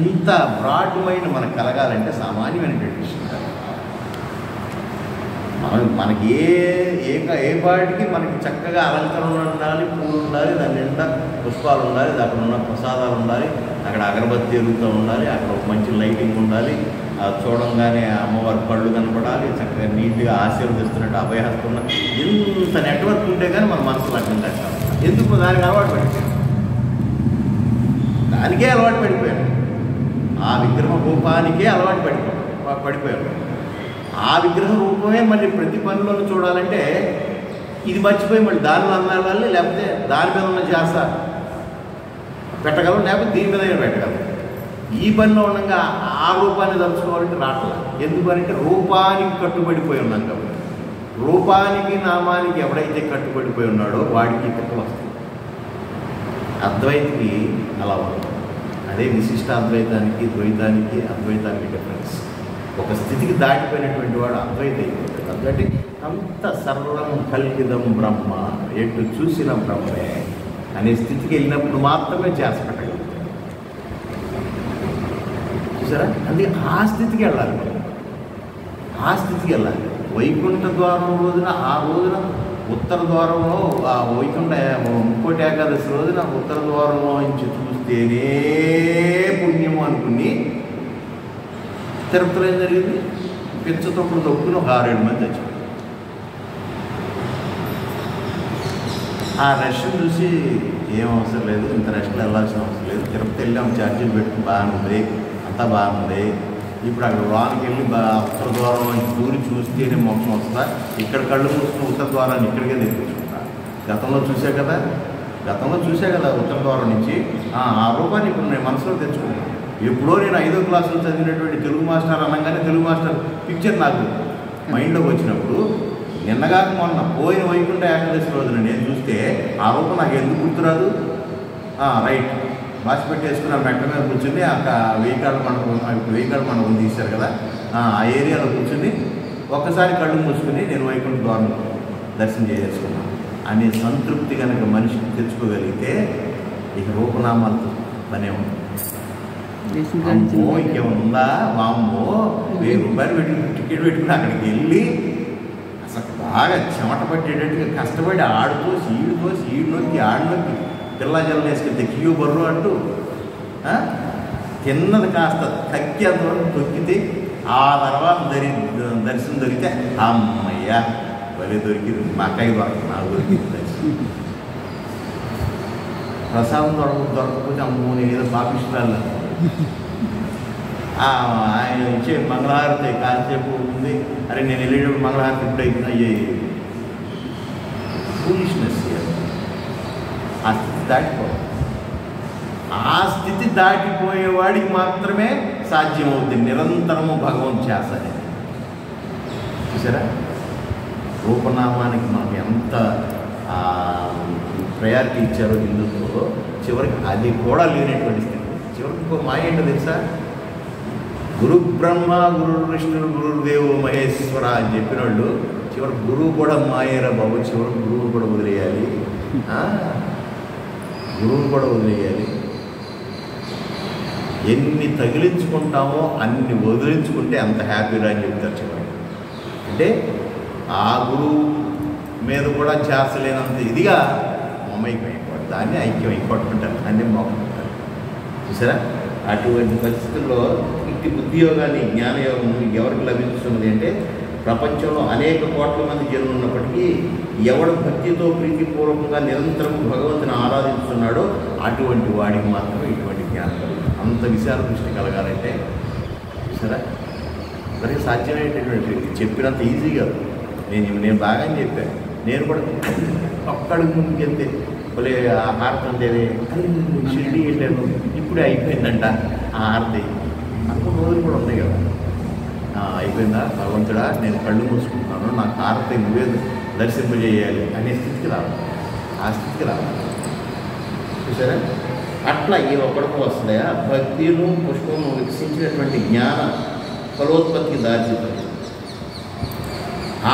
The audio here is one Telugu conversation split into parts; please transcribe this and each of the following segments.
ఇంత బ్రాడ్ మైండ్ మనకు కలగాలంటే సామాన్యమైనటువంటి విషయం కాదు. మనకి ఏ పాటికి మనకి చక్కగా అలంకరణ ఉండాలి, పూలు ఉండాలి, దాని నిండా పుష్పాలు ఉండాలి, అక్కడ ఉన్న ప్రసాదాలు ఉండాలి, అక్కడ అగరబత్తి ఎరుగుతూ ఉండాలి, అక్కడ ఒక మంచి లైటింగ్ ఉండాలి, చూడంగానే అమ్మవారి కళ్ళు కనపడాలి, చక్కగా నీట్గా ఆశీర్వదిస్తున్నట్టు అభయహస్తున్న ఇంత నెట్వర్క్ ఉంటే కానీ మన మనసు లగ్నం కట్టాలి. ఎందుకు దానికి అలవాటు పడిపోయాను, దానికే అలవాటు పడిపోయాను, ఆ విగ్రహ రూపానికే అలవాటు పడిపోయాను. ఆ విగ్రహ రూపమే మళ్ళీ ప్రతి పనిలోనూ చూడాలంటే ఇది మర్చిపోయి మళ్ళీ దానిలో అన్నాళ్ళని, లేకపోతే దాని మీద ఉన్న ధ్యాస పెట్టగలం, లేకపోతే దీని మీద పెట్టగలం. ఈ పనిలో ఉండగా ఆ రూపాన్ని తలుచుకోవాలంటే రావట్లా. ఎందుకంటే రూపానికి కట్టుబడిపోయి ఉన్నాం కాబట్టి. రూపానికి నామానికి ఎవడైతే కట్టుబడిపోయి ఉన్నాడో వాడికి తిప్పలు వస్తుంది. అద్వైతికి అలా ఉంటుంది. అదే విశిష్ట అద్వైతానికి ద్వైతానికి అద్వైతానికి డిఫరెన్స్. ఒక స్థితికి దాటిపోయినటువంటి వాడు అద్వైత అయిపోతాడు. అందుకంటే అంత సర్వం కల్పిదం బ్రహ్మ, ఎటు చూసిన బ్రహ్మే అనే స్థితికి వెళ్ళినప్పుడు మాత్రమే చేసి పెట్టగలుగుతాడు. చూసారా? అందుకే ఆ స్థితికి వెళ్ళాలి మనం, ఆ స్థితికి వెళ్ళాలి. వైకుంఠ ద్వారం రోజున, ఆ రోజున ఉత్తర ద్వారంలో ఆ వైకుంఠ ముక్కోటి ఏకాదశి రోజున ఉత్తర ద్వారంలో నుంచి చూస్తేనే పుణ్యము అనుకుని తిరుపతిలో ఏం జరిగింది? పిచ్చతొప్పుడు తొక్కుని ఒక 6-7 మంది వచ్చారు. ఆ రష్ను చూసి ఏం అవసరం లేదు, ఇంత రష్లో వెళ్ళాల్సిన అవసరం లేదు, తిరుపతి వెళ్ళాము, ఛార్జీలు పెట్టుకుని బాగుంది, అంతా బాగుంది, ఇప్పుడు అక్కడ లోనికి వెళ్ళి ఉత్తర ద్వారం నుంచి దూరి చూస్తేనే మోక్షం వస్తుందా, ఇక్కడ కళ్ళు మూసుకుని ఉత్తర ద్వారాన్ని ఇక్కడికే తెప్పించుకుంటా. గతంలో చూసా కదా ఉత్తర ద్వారం నుంచి ఆ రూపాన్ని ఇప్పుడు నేను మనసులో తెచ్చుకున్నాను. ఎప్పుడో నేను 5వ క్లాసులో చదివినటువంటి తెలుగు మాస్టర్ అనగానే తెలుగు మాస్టర్ పిక్చర్ నాకు మైండ్లోకి వచ్చినప్పుడు, నిన్నగా మొన్న పోయిన వైకుంఠ ఏకాదశి రోజున నేను చూస్తే ఆ రూపం నాకు ఎందుకు గుర్తురాదు? రైట్, బాసి పెట్టేసుకుని ఆ మెట్ట మీద కూర్చుని ఆ వెయ్యికాళ్ళ మండపం తీశారు కదా, ఆ ఏరియాలో కూర్చుని ఒక్కసారి కళ్ళు మూసుకుని నేను వైకుంఠ ద్వారం దర్శనం చేసుకున్నాను అనే సంతృప్తి కనుక మనిషికి తెచ్చుకోగలిగితే ఇక రూపనామాలతో పనే ఉంది. అమ్మో ఇంకేమైనా ఉందా, వామ్మో 1000 రూపాయలు టికెట్ పెట్టుకుని అక్కడికి వెళ్ళి అసలు బాగా చెమట పట్టేటట్టుగా కష్టపడి ఆడుతూ ఈడు నొక్కి పిల్ల జల్లు వేసుకెళ్తే కియూ బర్రు అంటూ తిన్నది కాస్త తక్కి అంతవరకు తొక్కితే ఆ తర్వాత దర్శనం దొరికితే అమ్మయ్యా భలే దొరికింది, మా అక్కయ్య దొరకదు, నాకు దొరికింది దర్శనం. ప్రసాదం దొరకకపోతే అమ్మో నేను ఏదో పాపిష్టాలు ఆయన ఇచ్చే మంగళహారతి కాసేపు ఉంది, అరే నేను వెళ్ళేటప్పుడు మంగళహారతి ఇప్పుడు అయిపోయింది, అయ్యాయి ఫూలిష్నెస్. ఆ స్థితి దాటిపోవాలి. ఆ స్థితి దాటిపోయేవాడికి మాత్రమే సాధ్యమవుతుంది నిరంతరము భగవంతు చేస్తాను. చూసారా? రూపనామానికి మనకు ఎంత ప్రయారిటీ ఇచ్చారో హిందుత్వంలో, చివరికి అది కూడా లేనటువంటి స్థితి. చివరికి ఇంకో మాయ ఏంటో తెలుసా? గురు బ్రహ్మ గురు విష్ణుడు గురుదేవో మహేశ్వర అని చెప్పిన వాళ్ళు చివరికి గురువు కూడా మాయేరా బాబు, చివరికి గురువును కూడా వదిలేయాలి, గురువును కూడా వదిలేయాలి. ఎన్ని తగిలించుకుంటామో అన్ని వదిలించుకుంటే అంత హ్యాపీగా అని చెప్తారు చివరికి. అంటే ఆ గురువు మీద కూడా చేస్తలేనంత ఇదిగా మమైపోయిపోతారు, దాన్ని ఐక్యం అయిపోతుంటారు, దాన్ని మోకుంటారు. చూసారా? అటువంటి పరిస్థితుల్లో ఇట్టి బుద్ధియోగాన్ని జ్ఞానయోగం ఎవరికి లభిస్తున్నది అంటే, ప్రపంచంలో అనేక కోట్ల మంది జనులు ఉన్నప్పటికీ ఎవడు భక్తితో ప్రీతిపూర్వకంగా నిరంతరం భగవంతుని ఆరాధిస్తున్నాడో అటువంటి వాడికి మాత్రమే ఇటువంటి జ్ఞానం కలుగుతుంది. అంత విశాల దృష్టి కలగాలంటే సరే మరి సాధ్యమయ్యేటటువంటి చెప్పినంత ఈజీగా నేను బాగా చెప్పాను. నేను కూడా ఒక్కడికి ముందుకెళ్తే భలే ఆ హారతి అందేవి షిరిడి వెళ్ళాను, ఇప్పుడే అయిపోయిందంట ఆ హారతి అనుకున్న రోజులు కూడా ఉన్నాయి కదా. అయిపోయిందా భగవంతుడా, నేను కళ్ళు మూసుకుంటున్నాను, నాకు హారతి నువ్వే దర్శింపజేయాలి అనే స్థితికి రావాలి, ఆ స్థితికి రావాలి. చూసారా? అట్లా ఈ ఒకడికి వస్తాయా భక్తిను పుష్పము వికసించినటువంటి జ్ఞాన ఫలోత్పత్తికి దారితీస్తుంది.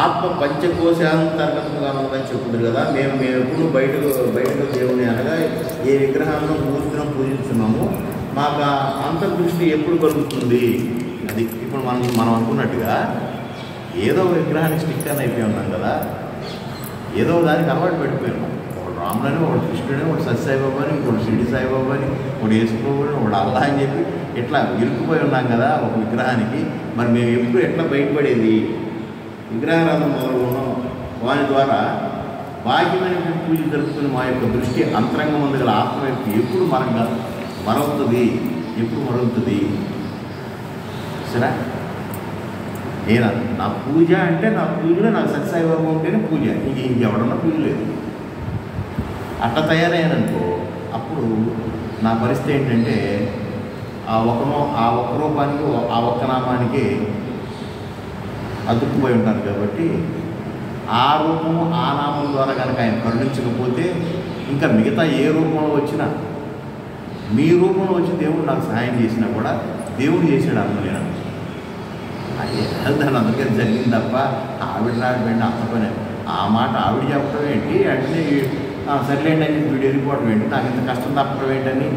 ఆత్మ పంచకోశాంతర్గతంగా ఉందని చెప్తుంది కదా. మేము ఎప్పుడు బయటకు దేవుని అనగా ఏ విగ్రహాలను మూర్తిని పూజిస్తున్నాము మాకు ఆ అంతర్దృష్టి ఎప్పుడు కలుగుతుంది? అది ఇప్పుడు మనం అనుకున్నట్టుగా ఏదో విగ్రహానికి స్టిక్ అని అయిపోయి ఉన్నాం కదా, ఏదో దానికి అలవాటు పడిపోయి ఉన్నాం. ఒకడు రాములని, ఒకడు కృష్ణుడని, ఒకడు సత్యసాయిబాబు అని, ఇంకోటి షిరిడి సాయిబాబు అని, ఒకడు యేసుప్రభు అని, ఒకడు అల్లా అని చెప్పి ఇట్లా ఇరుక్కుపోయి ఉన్నాం కదా ఒక విగ్రహానికి. మరి మేము ఎప్పుడు ఎట్లా బయటపడేది? విగ్రహారాధన మొదలున్నాం, వాని ద్వారా బాహ్యమైనటువంటి పూజ జరుపుకుని మా యొక్క దృష్టి అంతరంగం ముందు గల ఆత్మ వైపు ఎప్పుడు మరవుతుంది? ఎప్పుడు మరుగుతుంది? సరే, నేను నా పూజ అంటే నా పూజలో నాకు సత్యసాయిబాబు ఉంటేనే పూజ, ఇంకెవడన్నా పూజ లేదు. అట్లా తయారయ్యాననుకో, అప్పుడు నా పరిస్థితి ఏంటంటే ఆ ఒక్క రూపానికి, ఆ ఒక్క నామానికి అతుక్కుపోయి ఉంటాను. కాబట్టి ఆ రూపము, ఆ నామం ద్వారా కనుక ఆయన కరుణించకపోతే ఇంకా మిగతా ఏ రూపంలో వచ్చినా, మీ రూపంలో వచ్చి దేవుడు నాకు సహాయం చేసినా కూడా దేవుడు చేశాడు అనుకోలేను. దాని అందుకని జరిగింది తప్ప ఆవిడ రాకపోయింది అంత పని. ఆ మాట ఆవిడ చెప్పడం ఏంటి అంటే సర్లేండి అని వీడియో వెళ్ళిపోవడం ఏంటి, నాకు ఇంత కష్టం తప్పడం ఏంటని.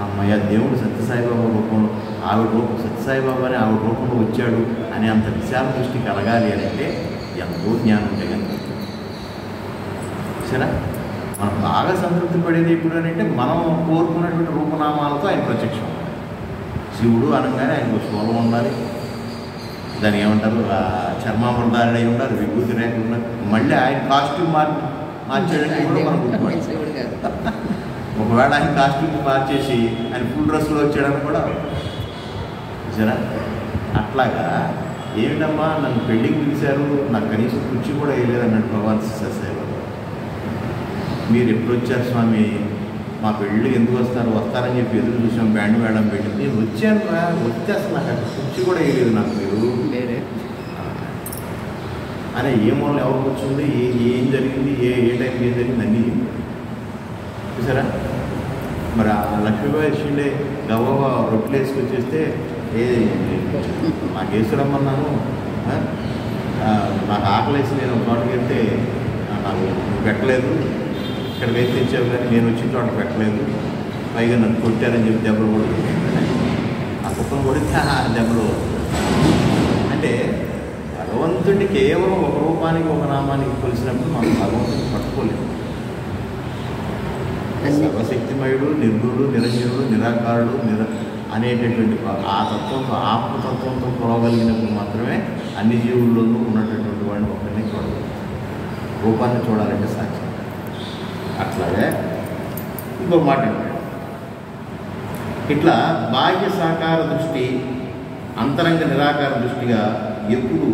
అమ్మయ్య, దేవుడు సత్యసాయిబాబా రూపంలో, ఆవిడ రూపం సత్యసాయిబాబా అని ఆవిడ రూపంలో వచ్చాడు అని అంత విశాల దృష్టి కలగాలి అని అంటే ఎంతో జ్ఞానం ఉంటే కనుక. సరే, మనం బాగా సంతృప్తి పడేది ఎప్పుడు అని అంటే మనం కోరుకున్నటువంటి రూపనామాలతో ఆయన ప్రత్యక్షం. శివుడు అనగానే ఆయనకు శూలం ఉండాలి, దాన్ని ఏమంటారు, చర్మామృతాలు అయి ఉండాలి, విభూతి రేఖ ఉండాలి. మళ్ళీ ఆయన కాస్ట్యూమ్ మార్చేయడానికి కూడా మనం గుర్తుపట్టాలి. ఒకవేళ ఆయన కాస్ట్యూమ్ మార్చేసి ఆయన ఫుల్ డ్రెస్లో వచ్చాడని కూడా సరే. అట్లాగా ఏమిటమ్మా నన్ను పెళ్ళికి పిలిచారు, నాకు కనీసం కుర్చీ కూడా వేయలేదు అన్నట్టు భగవాన్ సత్యసాయిబాబా. మీరు ఎప్పుడు వచ్చారు స్వామి, మా పెళ్ళికి ఎందుకు వస్తారని చెప్పి ఎదురు చూసాం, బ్యాండ్ మేడం పెట్టి నేను వచ్చాను రా, వచ్చి అసలు నాకు అక్కడ కుర్చీ కూడా వేయలేదు నాకు మీరు అనే ఏమో ఎవరికి వచ్చింది, ఏం జరిగింది, ఏ టైంకి ఏం జరిగింది అన్నీ చూసారా. మరి ఆ లక్ష్మీబాయి షిండే గవ్వ రొట్టెలు వేసుకొచ్చేస్తే నాకు వేసురమ్మన్నాను, నాకు ఆకలేసి నేను ఒక చోటకి వెళ్తే నాకు పెట్టలేదు, ఇక్కడికి అయితే తెచ్చావు కానీ నేను వచ్చిన చోట పెట్టలేదు, పైగా నన్ను కొట్టారని చెప్పి దెబ్బలు కూడా ఆ కుక్కను కొడితే దెబ్బలు. అంటే భగవంతుడిని కేవలం ఒక రూపానికి, ఒక నామానికి కొలిసినప్పుడు మనం భగవంతుడిని పట్టుకోలేము. సర్వశక్తిమయుడు, నిర్గుణుడు, నిరంజనుడు, నిరాకారుడు, అనేటటువంటి ఆ తత్వంతో, ఆత్మతత్వంతో కొలవగలిగినప్పుడు మాత్రమే అన్ని జీవుల్లోనూ ఉన్నటువంటి వాడిని ఒకరిని చూడగలరు. రూపాన్ని చూడాలంటే సాధ్యం. అట్లాగే ఇంకో మాట అంటాడు, ఇట్లా బాహ్య సాకార దృష్టి అంతరంగ నిరాకార దృష్టిగా ఎప్పుడు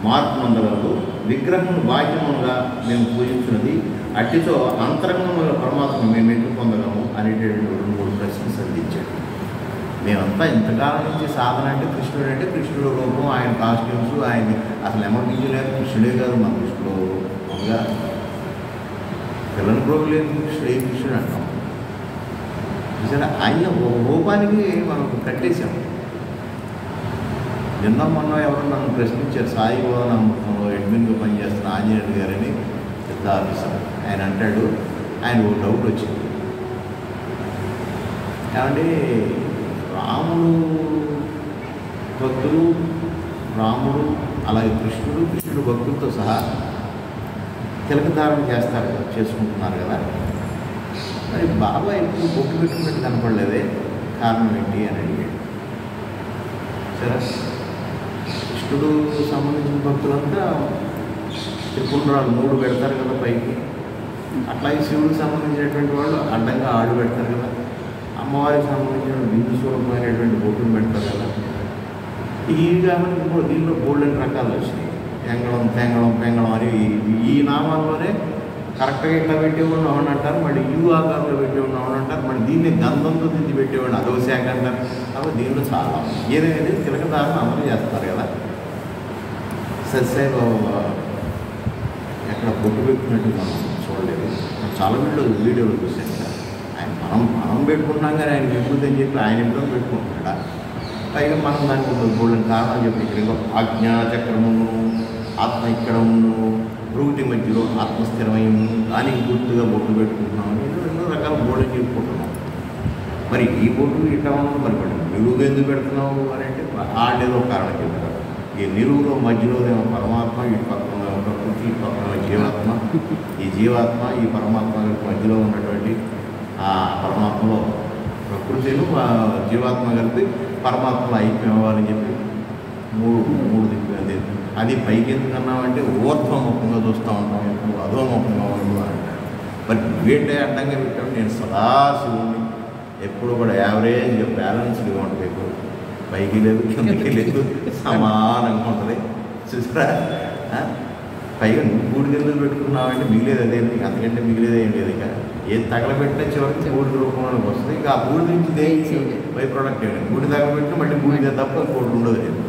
మార్పు పొందగలదు. విగ్రహం బాహ్యముగా మేము పూజించినది, అట్టితో అంతరంగంలో పరమాత్మ మేము ఎట్లు పొందగలము అనేటటువంటి 2-3 ప్రశ్నలు సంధించాడు. మేమంతా ఇంతకాలం నుంచి సాధన అంటే కృష్ణుడు రూపం, ఆయన కాస్ట్యూమ్స్, ఆయన అసలు ఎమర్పించలేదు, కృష్ణుడే కాదు మన దృష్టిలో ఒకగా పిల్లల ప్రోగు లేదు, కృష్ణుడు అంటాం. చూసారా, ఆయన ఒక రూపానికి మనం కట్టేశాము. నిన్న మొన్న ఎవరు నన్ను ప్రశ్నించారు, సాయి భవనంలో అడ్మిన్గా పనిచేస్తున్న ఆంజనేయుడు గారని పెద్ద ఆఫీసర్. ఆయన అంటాడు, ఆయన ఒక డౌట్ వచ్చింది, ఏమంటే రాముడు భక్తులు, రాముడు అలాగే కృష్ణుడు భక్తులతో సహా తిలకధారణ చేసుకుంటున్నారు కదా, మరి బాబా ఎప్పుడు బొట్టు పెట్టుకున్నట్టు కనపడలేదే, కారణం ఏంటి అని అడిగాడు. సరే, కృష్ణుడు సంబంధించిన భక్తులంతా త్రిపుండ్రాలు 3 పెడతారు కదా పైకి, అట్లాగే శివుడికి సంబంధించినటువంటి వాళ్ళు అడ్డంగా ఆడు పెడతారు కదా, అమ్మవారికి సంబంధించిన బిందు స్వరూపమైనటువంటి బొట్టును పెడతారు కదా. ఈ కాబట్టి దీనిలో గోల్డెన్ రకాలు వచ్చినాయి, తెంగళం పెంగళం అని. ఈ నామాల్లోనే కరెక్ట్గా ఇట్లా పెట్టేవాడు అవును అంటారు, మళ్ళీ యూ ఆకారంలో పెట్టేవాడు అవును అంటారు, మళ్ళీ దీన్ని గంధంతో దిద్ది పెట్టేవాడు అదో శాఖ అంటారు. కాబట్టి దీనిలో చాలా ఏదైతే తిలకధారణ అమలు చేస్తారు కదా. సత్యసాయిబాబా ఎక్కడ బొట్టు పెట్టుకున్నట్టు మనం చూడలేదు, చాలా వీడియోలు చూసాను కదా. ఆయన మనం పెట్టుకుంటున్నాం కానీ ఆయన విభూతి అని చెప్పి ఆయన ఎప్పుడో పెట్టుకుంటున్నాడా. పైగా మనం దానికి గోల్డెన్ కారణాలు చెప్పి ఇక్కడ ఆజ్ఞాచక్రమును, ఆత్మ ఇక్కడ ప్రకృతి మధ్యలో ఆత్మస్థిరమై దానికి పూర్తిగా బొట్టు పెట్టుకుంటున్నాం, ఎన్నో రకాల గోల్డెన్ చెప్పుకుంటున్నాం. మరి ఈ బొట్టు ఇట్లా ఉండదు మరి నిలువుగా ఎందుకు పెడుతున్నావు అని అంటే ఆడేదో కారణం చెప్తారు. ఈ నిలువులో మధ్యలోనేమో పరమాత్మ, ఈ పక్కన ప్రకృతి, ఈ పక్కన జీవాత్మ. ఈ జీవాత్మ ఈ పరమాత్మ మధ్యలో ఉన్నటువంటి ఆ పరమాత్మలో ప్రకృతిలో జీవాత్మ కలిపి పరమాత్మలో ఐక్యం అవ్వాలని చెప్పి మూడు దిక్కు అది పైకి ఎందుకన్నామంటే ఊర్ధ్వముఖంగా చూస్తూ ఉంటాం, ఎప్పుడు అధోముఖంగా ఉండదు అని అంటాడు. మరి నువ్వేంటే అడ్డంగా పెట్టాడు. నేను సదాశివుని ఎప్పుడు కూడా యావరేజ్గా బ్యాలెన్స్గా ఉండలేదు, పైకి లేదు కిందకి లేదు, సమానంగా ఉంటుంది. చూసారా? పైగా నువ్వు బూడిద ఎందుకు పెట్టుకున్నావంటే మిగిలేదు అదేంటి, అంతకంటే మిగిలేదు ఏం లేదు. ఇక ఏం తగలబెట్టినా చివరికి బూడిద రూపంలోకి వస్తుంది. ఇక ఆ బూడిద నుంచి బై ప్రోడక్ట్ ఏమి బూడిద తగలబెట్టినా మళ్ళీ బూడిద తప్ప ఇంకోటి ఉండదు. లేదు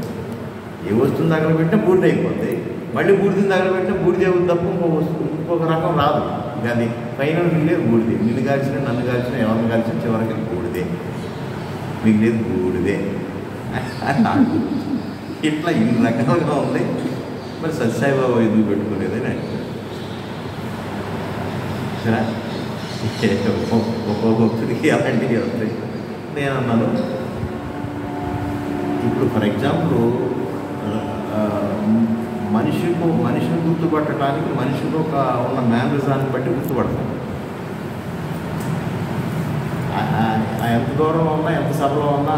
ఏ వస్తువుని తగలబెట్టినా బూడిద అయిపోతుంది, మళ్ళీ బూడిదని తగలబెట్టినా బూడిద తప్ప ఇంకొక రకం రాదు. ఇక అది ఫైనల్ మిగిలేదు బూడిదే. నిన్ను కాల్చినా నన్ను కాల్చినా ఎవరిని కాల్చినా చివరికి బూడిదే మిగిలేదు, బూడిదే. ఇట్లా ఇన్ని రకాలుగా ఉంది. మరి సత్యసాయిబాబా ఎందుకు పెట్టుకునేదని అంటే సరే ఒక్కొక్క భక్తుడికి అలాంటివి వస్తాయి. నేను అన్నాను, ఇప్పుడు ఫర్ ఎగ్జాంపుల్ మనిషిని గుర్తుపట్టడానికి మనిషికి ఒక ఉన్న మేనరిజాన్ని బట్టి గుర్తుపడతాం. ఎంత దూరం ఉన్నా ఎంత సభలో ఉన్నా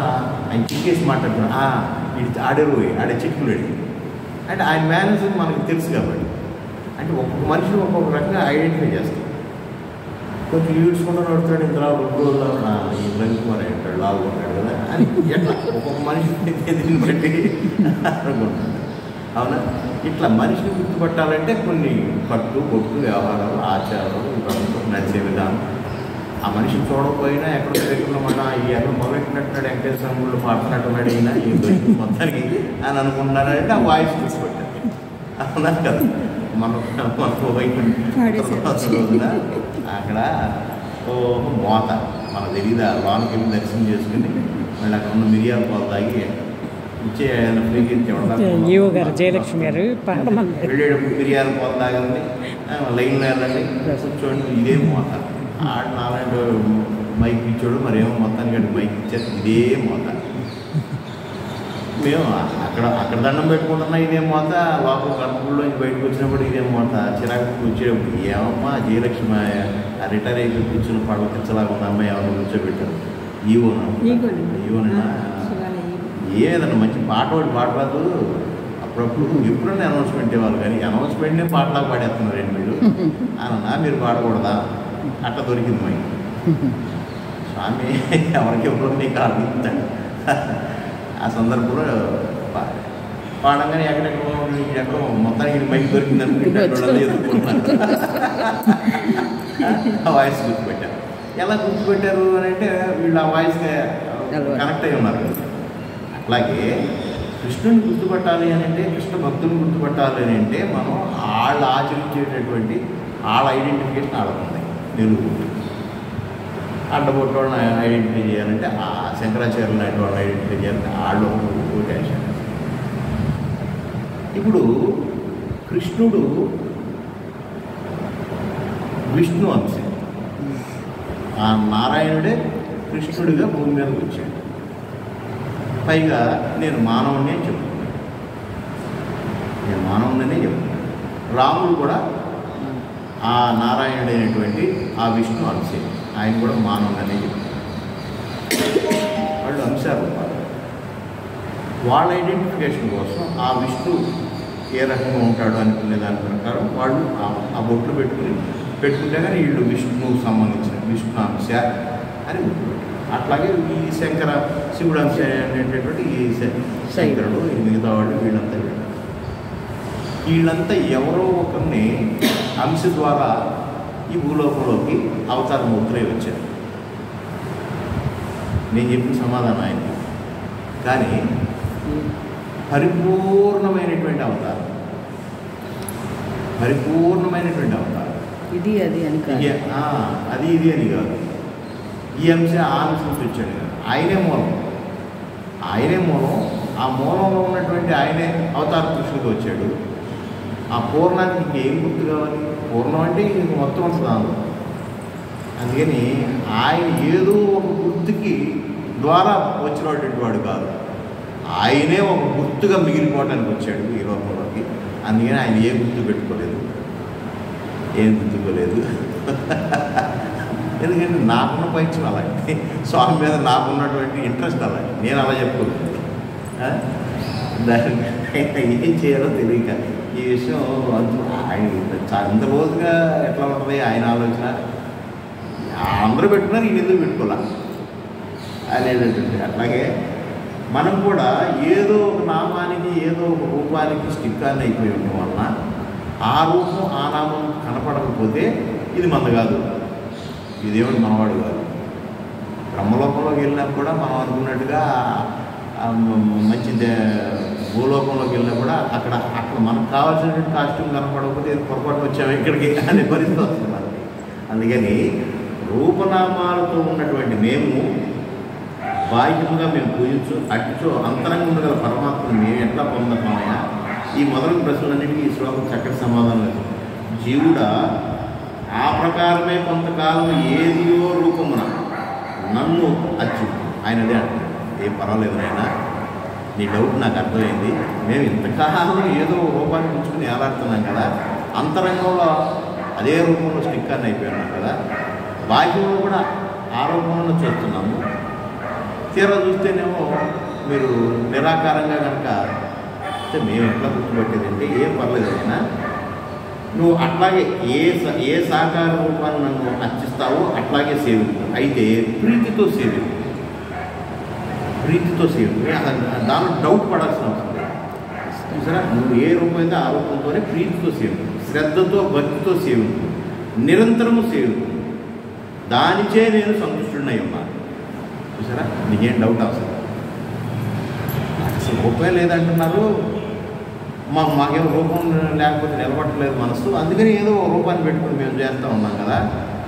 ఆయన చిక్కేసి మాట్లాడుతున్నాడు, ఇది ఆడే చిక్కులు అంటే ఆయన మేనరిజం మనకు తెలుసు కాబట్టి. అంటే ఒక్కొక్క మనిషిని ఒక్కొక్క రకంగా ఐడెంటిఫై చేస్తాం. కొంచెం ఈడ్చుకుంటూ నడుతాడు, ఇంతలా 2 రోజుల్లో ఈ రవికుమార్ అంటాడు, లావు ఉంటాడు కదా అని ఎట్లా ఒక్కొక్క మనిషిని దీన్ని బట్టి అనుకుంటాడు. అవునా? ఇట్లా మనిషిని గుర్తుపట్టాలంటే కొన్ని పట్టు బొట్టు వ్యవహారాలు ఆచారాలు ఇవన్నీ నడిచే విధానం. ఆ మనిషిని చూడకపోయినా ఎక్కడో పెట్టుకున్నామన్నా ఈ ఎక్కడ మొదలెట్టినట్టు వెంకటేశ్వర స్వామి పాడుతున్నట్టున్నాడు అయినా ఈ మొత్తానికి అని అనుకుంటున్నారంటే ఆ వాయిస్ గుర్తుపట్టాలి. అవునా కదా? మనకు రోజున అక్కడ మోత మనకు తెలియదు. లోనికి వెళ్ళి దర్శనం చేసుకుని మళ్ళీ అక్కడ ఉన్న మిరియాల పాలు తాగి ఇచ్చే జయలక్ష్మి గారు వెళ్ళేటప్పుడు మిరియాల పాలు తాగండి, లైన్లో వెళ్ళండి, కూర్చోండి. ఇదే మోత. ఆడు నాలుగు మైక్ ఇచ్చాడు, మరేమో మొత్తానికి అటు మైక్ ఇచ్చారు. ఇదే మోత. మేము అక్కడ దండం పెట్టుకుంటున్నా ఇదే మోత, లోపల కడుపులోంచి బయటకు వచ్చినప్పుడు ఇదే మోత. చిరాకు వచ్చేటప్పుడు ఏమమ్మా జయలక్ష్మి రిటైర్ అయిపోయి కూర్చుని పడవ తెచ్చలాగా ఉన్న అమ్మాయి ఎవరు కూర్చోబెట్టారు. ఈవోనా ఏదన్నా మంచి పాట ఒకటి పాడరాదు. అప్పుడప్పుడు ఎప్పుడన్నా అనౌన్స్మెంట్ ఇవ్వాలి, కానీ అనౌన్స్మెంట్నే పాటలా పాడేస్తున్నారు ఏంటి మీరు అన్నా, మీరు పాడకూడదా? అట్లా దొరికింది మై స్వామి ఎవరికి ఎప్పుడు నీకు అర్థిస్తాడు. ఆ సందర్భంలో పాడంగానే ఎక్కడెక్కడో మొత్తానికి మైక్ దొరికింది అనుకుంటున్నాడు, ఎదుర్కొంటున్నాడు. ఆ వాయిస్ గుర్తుపెట్టారు. ఎలా గుర్తుపెట్టారు అని అంటే వీళ్ళు ఆ వాయిస్ కనెక్ట్ అయి ఉన్నారు. అట్లాగే కృష్ణుని గుర్తుపట్టాలి అని అంటే, కృష్ణ భక్తుని గుర్తుపట్టాలి అని అంటే మనం వాళ్ళు ఆచరించేటటువంటి వాళ్ళ ఐడెంటిఫికేషన్ ఆడుతుంది. తెలుగు అడ్డబొట్టు వాళ్ళని ఐడెంటిఫై చేయాలంటే ఆ శంకరాచార్యులు లాంటి వాళ్ళని ఐడెంటిఫై చేయాలంటే వాళ్ళు టెన్షన్. ఇప్పుడు కృష్ణుడు విష్ణు అంశ, ఆ నారాయణుడే కృష్ణుడిగా భూమి మీదకి వచ్చాడు. పైగా నేను మానవుడినే చెప్తున్నాను, నేను మానవుడినే చెప్తున్నాను. రాముడు కూడా ఆ నారాయణుడైనటువంటి ఆ విష్ణు అంశే, ఆయన కూడా మానవుడనే చెప్తారు. వాళ్ళు అంశాలు వాళ్ళ ఐడెంటిఫికేషన్ కోసం ఆ విష్ణు ఏ రకంగా ఉంటాడు అనుకునే దాని ప్రకారం వాళ్ళు ఆ బొట్లు పెట్టుకుంటే కానీ వీళ్ళు విష్ణువుకు సంబంధించిన విష్ణు అంశ అని గుర్తుపెట్టారు. అట్లాగే ఈ శివుడు అంశ అనేటటువంటి ఈ శంకరుడు, ఈ మిగతా వాళ్ళు వీళ్ళంతా ఎవరో ఒకరిని అంశ ద్వారా ఈ భూలోకంలోకి అవతారమూర్తులై వచ్చారు. నేను చెప్పిన సమాధానం ఆయనకి. కానీ పరిపూర్ణమైనటువంటి అవతారం ఇది అది అని అది ఇది అని కాదు. ఈ అంశ ఆ అంశం తెచ్చాడు కదా, ఆయనే మూలం. ఆ మూలంలో ఉన్నటువంటి ఆయనే అవతార పురుషుడికి వచ్చాడు. ఆ పూర్ణానికి ఇంకేం గుర్తు కావాలి? పూర్ణం అంటే ఇంక మొత్తం ఉంటుంది. అందుకని ఆయన ఏదో ఒక గుర్తుకి ద్వారా వచ్చినటువంటి వాడు కాదు, ఆయనే ఒక గుర్తుగా మిగిలిపోవడానికి వచ్చాడు ఈ లోకంలోకి. అందుకని ఆయన ఏ గుర్తు పెట్టుకోలేదు, ఏం గుర్తుకోలేదు. ఎందుకంటే నాకున్న పైచ్యం అలాంటి, స్వామి మీద నాకున్నటువంటి ఇంట్రెస్ట్ అలాంటి, నేను అలా చెప్పుకోలేదు. దాన్ని ఏం చేయాలో తెలియక ఈ విషయం ఆయన ఇంత రోజుగా ఎట్లా ఉంటుంది ఆయన ఆలోచన. అందరూ పెట్టుకున్నారు, ఈయన ఎందుకు పెట్టుకోవాలి అనేటటువంటి. అట్లాగే మనం కూడా ఏదో ఒక నామానికి ఏదో ఒక రూపానికి స్టిక్కర్ని అయిపోయి ఉండడం వలన ఆ రూపం ఆ నామం కనపడకపోతే ఇది మనది కాదు, ఈ దేవుడు మనవాడు కాదు. బ్రహ్మలోకంలోకి వెళ్ళినా కూడా మనం అనుకున్నట్టుగా మంచి భూలోకంలోకి వెళ్ళినా కూడా అక్కడ మనకు కావాల్సినటువంటి కాస్ట్యూమ్ కనపడకపోతే పొరపాటు వచ్చాము ఇక్కడికి అనే పరిస్థితి వస్తుంది మనకి. అందుకని రూపనామాలతో ఉన్నటువంటి మేము బాహ్యంగా మేము పూజించు అట్టిచో అంతరంగా ఉండగల పరమాత్మను మేము ఎట్లా పొందతామయ్యా? ఈ మొదలైన ప్రశ్నలన్నింటికీ ఈ శ్లోకం చక్కటి సమాధానం లేదు. జీవుడా ఆ ప్రకారమే కొంతకాలం ఏదియో రూపమున నన్ను అచ్చు ఆయనదే అంటారు. ఏం పర్వాలేదు నాయన, నీ డౌట్ నాకు అర్థమైంది. మేము ఇంతకాలం ఏదో రూపాన్ని ఉంచుకుని ఏలాడుతున్నాం కదా, అంతరంగంలో అదే రూపంలో స్టిక్కర్ని అయిపోయినాం కదా, బాహ్యంలో కూడా ఆ రూపంలో చూస్తున్నాము. తీరా చూస్తేనేమో మీరు నిరాకారంగా కనుక అంటే మేము ఎట్లా గుర్తుపట్టేది అంటే ఏం పర్లేదు అయినా నువ్వు అట్లాగే ఏ సాకార రూపాన్ని నన్ను అర్చిస్తావో అట్లాగే సేవించు, అయితే ప్రీతితో సేవించు. ప్రీతితో సేవించు, దానిలో డౌట్ పడాల్సిన అవసరం లేదు. చూసారా, నువ్వు ఏ రూపం అయితే ఆ రూపంతోనే ప్రీతితో సేవించు, శ్రద్ధతో భక్తితో సేవించు, నిరంతరము సేవించు, దానిచే నేను సంతుష్టుడినై ఉన్నాను. చూసారా, నీకేం డౌట్ అవసరం. అసలు రూపమే లేదంటున్నారు, మాకేం రూపం లేకపోతే నిలబట్టలేదు మనసు, అందుకని ఏదో రూపాన్ని పెట్టుకుని మేము చేస్తూ ఉన్నాం కదా,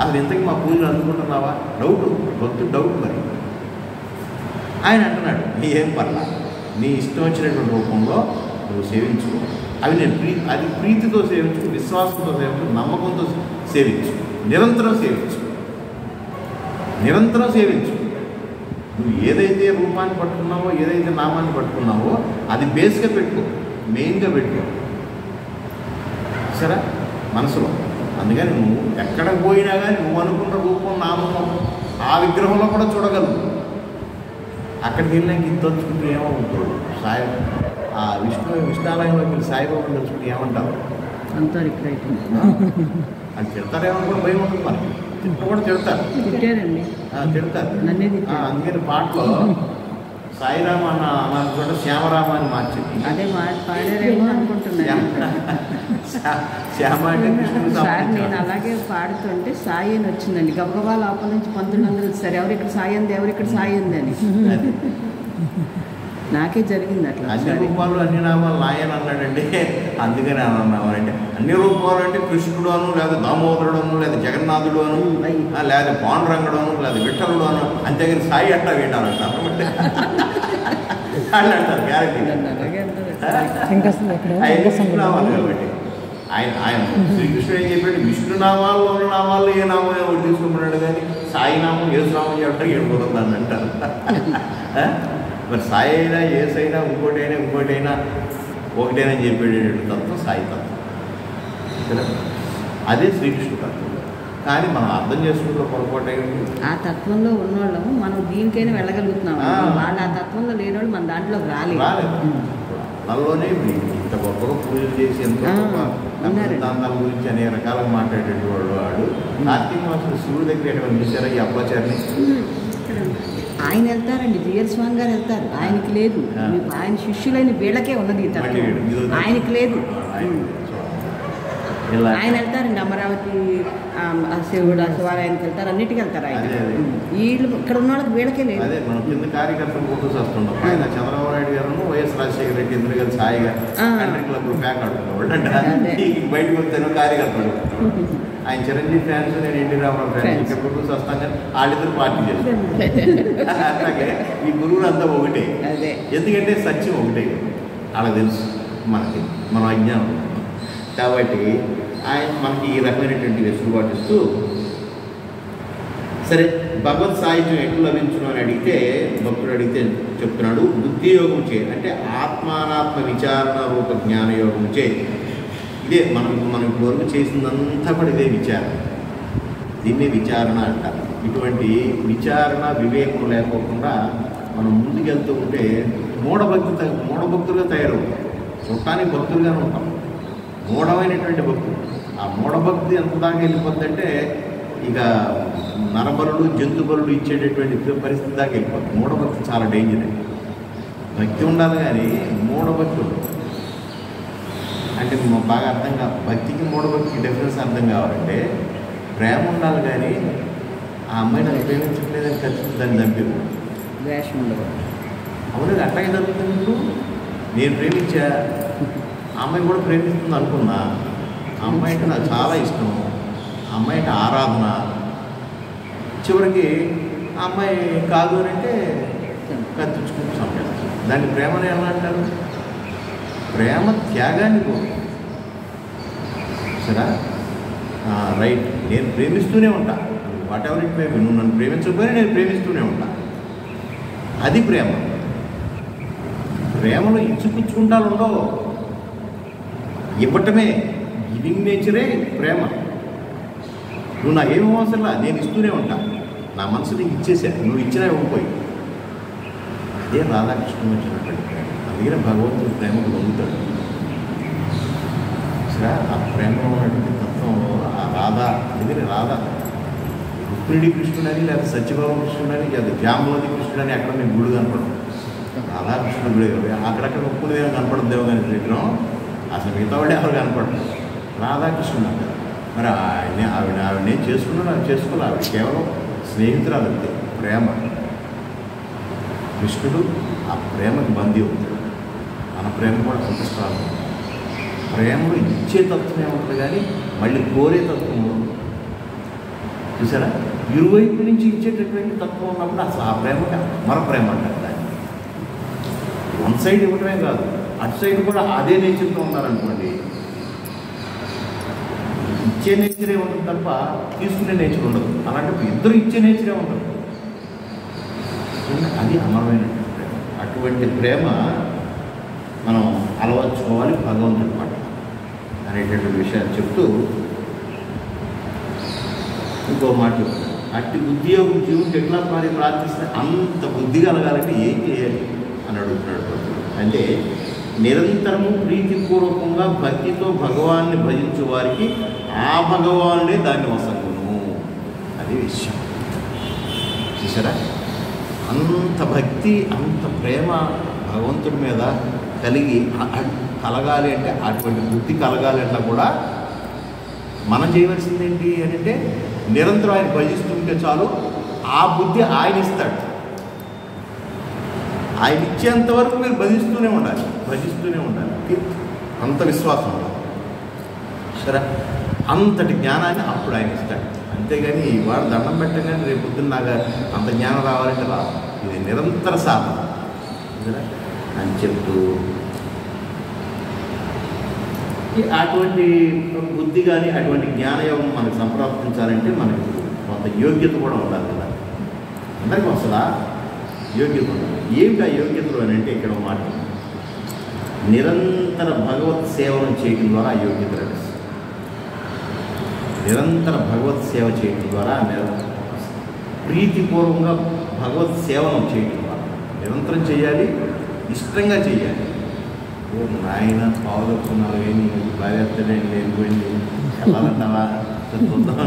అసలు ఇంతకీ మా పూజలు అందుకుంటున్నావా? డౌట్, భక్తుడు డౌట్. మరి ఆయన అంటున్నాడు, నీ ఏం పర్లా, నీ ఇష్టం వచ్చినటువంటి రూపంలో నువ్వు సేవించు. అవి నేను అది ప్రీతితో సేవించు, విశ్వాసంతో సేవించు, నమ్మకంతో సేవించు, నిరంతరం సేవించు, నిరంతరం సేవించు. నువ్వు ఏదైతే రూపాన్ని పట్టుకున్నావో, ఏదైతే నామాన్ని పట్టుకున్నావో అది బేస్గా పెట్టుకో, మెయిన్గా పెట్టుకో. సరే, మనసులో. అందుకని నువ్వు ఎక్కడికి పోయినా కానీ నువ్వు అనుకున్న రూపం నామం ఆ విగ్రహంలో కూడా చూడగలవు. అక్కడికి వెళ్ళినాక ఇది తలుచుకుంటూ ఏమవుతాడు సాయి, ఆ విష్ణాలయంలోకి వెళ్ళి సాయిబాబాను తలుచుకుంటూ ఏమంటావు? అంతా ఇక్కడ అయిపోయింది. అది తిడతారేమనుకో భయం ఉంటుంది మనకి. కూడా తిడతారు, తిట్టారండి, తిడతారు. అందుకని పాటలో సాయిరామ అన్న చోట శ్యామరామ అని మార్చింది. అదే పాడారేమో అనుకుంటున్నాను. శ్యామ అంటే కృష్ణుడు. సార్ నేను అలాగే పాడుతుంటే సాయి అని వచ్చిందండి, గబగబా లోపల నుంచి 1900 సరే ఎవరు ఇక్కడ సాయి అంది, ఎవరు ఇక్కడ సాయి అంది అని నాకే జరిగింది అట్లా. అన్ని రూపాలు అన్ని నామాలు నాయన అన్నాడంటే అందుకని అన్నామంటే అన్ని రూపాలు అంటే కృష్ణుడు అను, లేదా దామోదరుడు అను, లేదా జగన్నాథుడు అను, లేదా పాండురంగుడు అను, లేదా విఠలుడు అను, అంతేగాని సాయి అట్టా వింటారంట వాళ్ళు అంటారు గ్యారెంటీ. కాబట్టి ఆయన శ్రీకృష్ణుడు ఏం చెప్పాడు, విష్ణునామాల్లో ఉన్న నామాల్లో ఏ నామం ఒకటి తీసుకున్నాడు, కానీ సాయి నామం ఏసునామం చెప్పడం ఏడుకోవద్దు అని అంటారు. మరి సాయి అయినా ఏసైనా ఇంకోటైనా ఒకటైనా చెప్పేటటువంటి తత్వం సాయి తత్వం. అదే శ్రీకృష్ణుడు తత్వం. కానీ మనం అర్థం చేసుకుంటే పొరపాటు ఆ తత్వంలో ఉన్నవాళ్ళము మనం దీనికైనా వెళ్ళగలుగుతున్నాం. వాళ్ళు ఆ తత్వంలో లేని వాళ్ళు మన దాంట్లోకి రాలేదు. వాళ్ళలోనే ఇంత గొప్పగా పూజలు చేసి ఎంతో సిద్ధాంతాల గురించి అనేక రకాలుగా మాట్లాడేటువంటి వాడు కార్తీక మాసం శివుడి దగ్గర ఎక్కడ చూసారా ఈ అబ్బాచారిని? ఆయన వెళ్తారండి, జిఆర్ స్వామి గారు వెళ్తారు, ఆయనకి లేదు. ఆయన శిష్యులైన వీళ్ళకే ఉన్నది ఈ తత్వం, ఆయనకి లేదు. ఆయన వెళ్తారండి, అమరావతి శివుడు శివాలయానికి వెళ్తారు, అన్నిటికీ వెళ్తారు ఆయన. వీళ్ళు ఇక్కడ ఉన్న వాళ్ళకి వీళ్ళకే లేదు. అదే మనం కింద కార్యకర్తలు ఫోటోస్ వస్తుంటాం. ఆయన చంద్రబాబు నాయుడు గారు, వైఎస్ రాజశేఖర రెడ్డి ఇద్దరు కలిసి సాయిగా కంట్రీ క్లబ్లో ప్యాక్ ఆడుతున్నవాళ్ళు అంటే బయటకు వస్తేనో కార్యకర్తలు. ఆయన చిరంజీవి ఫ్యాన్స్, నేను ఎన్టీ రామారావు ఫ్యాన్స్. ఇక్కడ ఫోటోస్ వస్తాం కానీ వాళ్ళిద్దరు పార్టీ చేస్తారు. అట్లాగే ఈ గురువులు అంతా ఒకటే, ఎందుకంటే సత్యం ఒకటే వాళ్ళకి తెలుసు, మన అజ్ఞానం. కాబట్టి ఆయన మనకి ఈ రకమైనటువంటి వెసులుబాటు ఇస్తూ సరే, భగవత్ సాహిత్యం ఎట్లు లభించును అని అడిగితే, భక్తుడు అడిగితే చెప్తున్నాడు, బుద్ధియోగం చే, అంటే ఆత్మానాత్మ విచారణ రూప జ్ఞానయోగం చే. ఇదే మనం ఇప్పుడు వరకు చేసిందంతా కూడా ఇదే విచారణ. దీన్నే విచారణ అంటారు. ఇటువంటి విచారణ వివేకం లేకోకుండా మనం ముందుకెళ్తూ ఉంటే మూఢభక్తులుగా తయారవుతాం. చూడటానికి భక్తులుగానే ఉంటాం, మూఢమైనటువంటి భక్తులు. ఆ మూఢభక్తి ఎంత దాకా వెళ్ళిపోద్దంటే ఇక నరబలుడు జంతు బలుడు ఇచ్చేటటువంటి పరిస్థితి దాకా వెళ్ళిపోతుంది. మూఢభక్తి చాలా డేంజర్. భక్తి ఉండాలి కానీ మూఢభక్తి ఉండదు. అంటే బాగా అర్థం కాదు. భక్తికి మూఢభక్తికి డిఫరెన్స్ అర్థం కావాలంటే ప్రేమ ఉండాలి కానీ ఆ అమ్మాయి నన్ను ప్రేమించట్లేదని ఖచ్చితంగా దాన్ని చంపేది. ద్వేషం ఉండదు. అవును, అట్లాగే జరుగుతుంది. ఇప్పుడు నేను ప్రేమించా, ఆ అమ్మాయి కూడా ప్రేమిస్తుంది అనుకున్నా. ఆ అమ్మాయి అంటే నాకు చాలా ఇష్టం, ఆ అమ్మాయి అంటే ఆరాధన. చివరికి ఆ అమ్మాయి కాదు అని అంటే కత్తించుకుంటూ చంపేస్తాను. దాన్ని ప్రేమని ఎలా అంటారు? ప్రేమ త్యాగాన్ని కోరు. సరే, రైట్, నేను ప్రేమిస్తూనే ఉంటా, what ever it may be. నువ్వు నన్ను ప్రేమించకపోయినా నేను ప్రేమిస్తూనే ఉంటా. అది ప్రేమ. ప్రేమలో ఇచ్చుపుచ్చుకుంటాలు ఉండవు, ఇవ్వటమే. గివింగ్ నేచరే ప్రేమ. నువ్వు నాకేం అవసరంలా, నేను ఇస్తూనే ఉంటా. నా మనసు నీకు ఇచ్చేసా, నువ్వు ఇచ్చినా ఇవ్వకపోయి. అదే రాధాకృష్ణుడు వచ్చినటువంటి ప్రేమ. అందుకనే భగవంతుడు ప్రేమకు లొంగుతాడు. సరే, ఆ ప్రేమలో ఉన్నటువంటి తత్వంలో ఆ రాధా, అందుకని రాధా రుక్మిణి కృష్ణుడని, లేదా సత్యభామ కృష్ణుడని, లేదా జాంబవతి కృష్ణుడని అక్కడ మీకు గుడి కనపడదు. రాధాకృష్ణుడు గుడి అక్కడక్కడ ఉప్పుదేమో కనపడద్దేమో కానీ విగ్రహం, అసలు మిగతా వాడే ఎవరు కనపడదు. రాధాకృష్ణుడు అంటారు. మరి ఆవిడనే చేసుకున్నాడు, ఆవిడ చేసుకోవాలి. ఆవిడ కేవలం స్నేహితురాలు అంతే. ప్రేమ, కృష్ణుడు ఆ ప్రేమకు బందీ అవుతాడు. మన ప్రేమ కూడా అంత స్ట్రాంగ్. ప్రేమలో ఇచ్చే తత్వమే ఉంటుంది కానీ మళ్ళీ కోరే తత్వం ఉండదు. చూసారా, ఇరువైపు నుంచి ఇచ్చేటటువంటి తత్వం ఉన్నప్పుడు అసలు ఆ ప్రేమకి మన ప్రేమ అంటారు. దాన్ని వన్ సైడ్ ఇవ్వటమే కాదు, అటు సైడ్ కూడా అదే నేచర్తో ఉన్నారనుకోండి, ఇచ్చే నేచరే ఉంటుంది తప్ప తీసుకునే నేచర్ ఉండదు. అలాంటి ఇద్దరు ఇచ్చే నేచరే ఉండదు. అది అమరమైనటువంటి ప్రేమ. అటువంటి ప్రేమ మనం అలవర్చుకోవాలి భగవంతుడి పట్ల అనేటటువంటి విషయాలు చెప్తూ ఇంకో మాట చెప్తాను. అట్టి ఉద్యోగం జీవునికి ఎట్లా ప్రార్థిస్తే అంత బుద్ధి కలగాలంటే ఏం చేయాలి అని అడుగుతున్నాడు. అంటే నిరంతరము ప్రీతిపూర్వకంగా భక్తితో భగవాన్ని భజించే వారికి ఆ భగవానుడే దాన్ని వసంగును. అది విషయం. చూసారా, అంత భక్తి అంత ప్రేమ భగవంతుడి మీద కలగాలి అంటే, అటువంటి బుద్ధి కలగాలి అంటే కూడా మనం చేయవలసింది ఏంటి అని అంటే నిరంతరం ఆయన భజిస్తుంటే చాలు, ఆ బుద్ధి ఆయన ఇస్తాడు. ఆయన ఇచ్చేంత వరకు మీరు భజిస్తూనే ఉండాలి. అంత విశ్వాసం ఉండాలి. సరే, అంతటి జ్ఞానాన్ని అప్పుడు ఆయన ఇస్తాడు. అంతేగాని వాడు దండం పెట్టగానే రేపు పొద్దున్న నాకు అంత జ్ఞానం రావాలంటే రాదు. ఇది నిరంతర సాధన అని చెప్తూ అటువంటి బుద్ధి కానీ అటువంటి జ్ఞానయోగం మనకు సంప్రాప్తించాలంటే మనకు కొంత యోగ్యత కూడా ఉండాలి కదా. అందరికీ వస్తుందా? యోగ్యత ఉండాలి. ఏమిటి ఆ యోగ్యతలు అని అంటే ఇక్కడ మాట, నిరంతర భగవత్ సేవనం చేయడం ద్వారా ఆ యోగ్యత లభిస్తుంది. నిరంతర భగవత్ సేవ చేయడం ద్వారా, ప్రీతిపూర్వకంగా భగవత్ సేవనం చేయడం ద్వారా నిరంతరం చేయాలి, ఇష్టంగా చేయాలి. నాయన పావుదొక్కున్నారు కానీ భార్యనే లేనిపోయింది వెళ్ళాలంటావా, చూద్దాం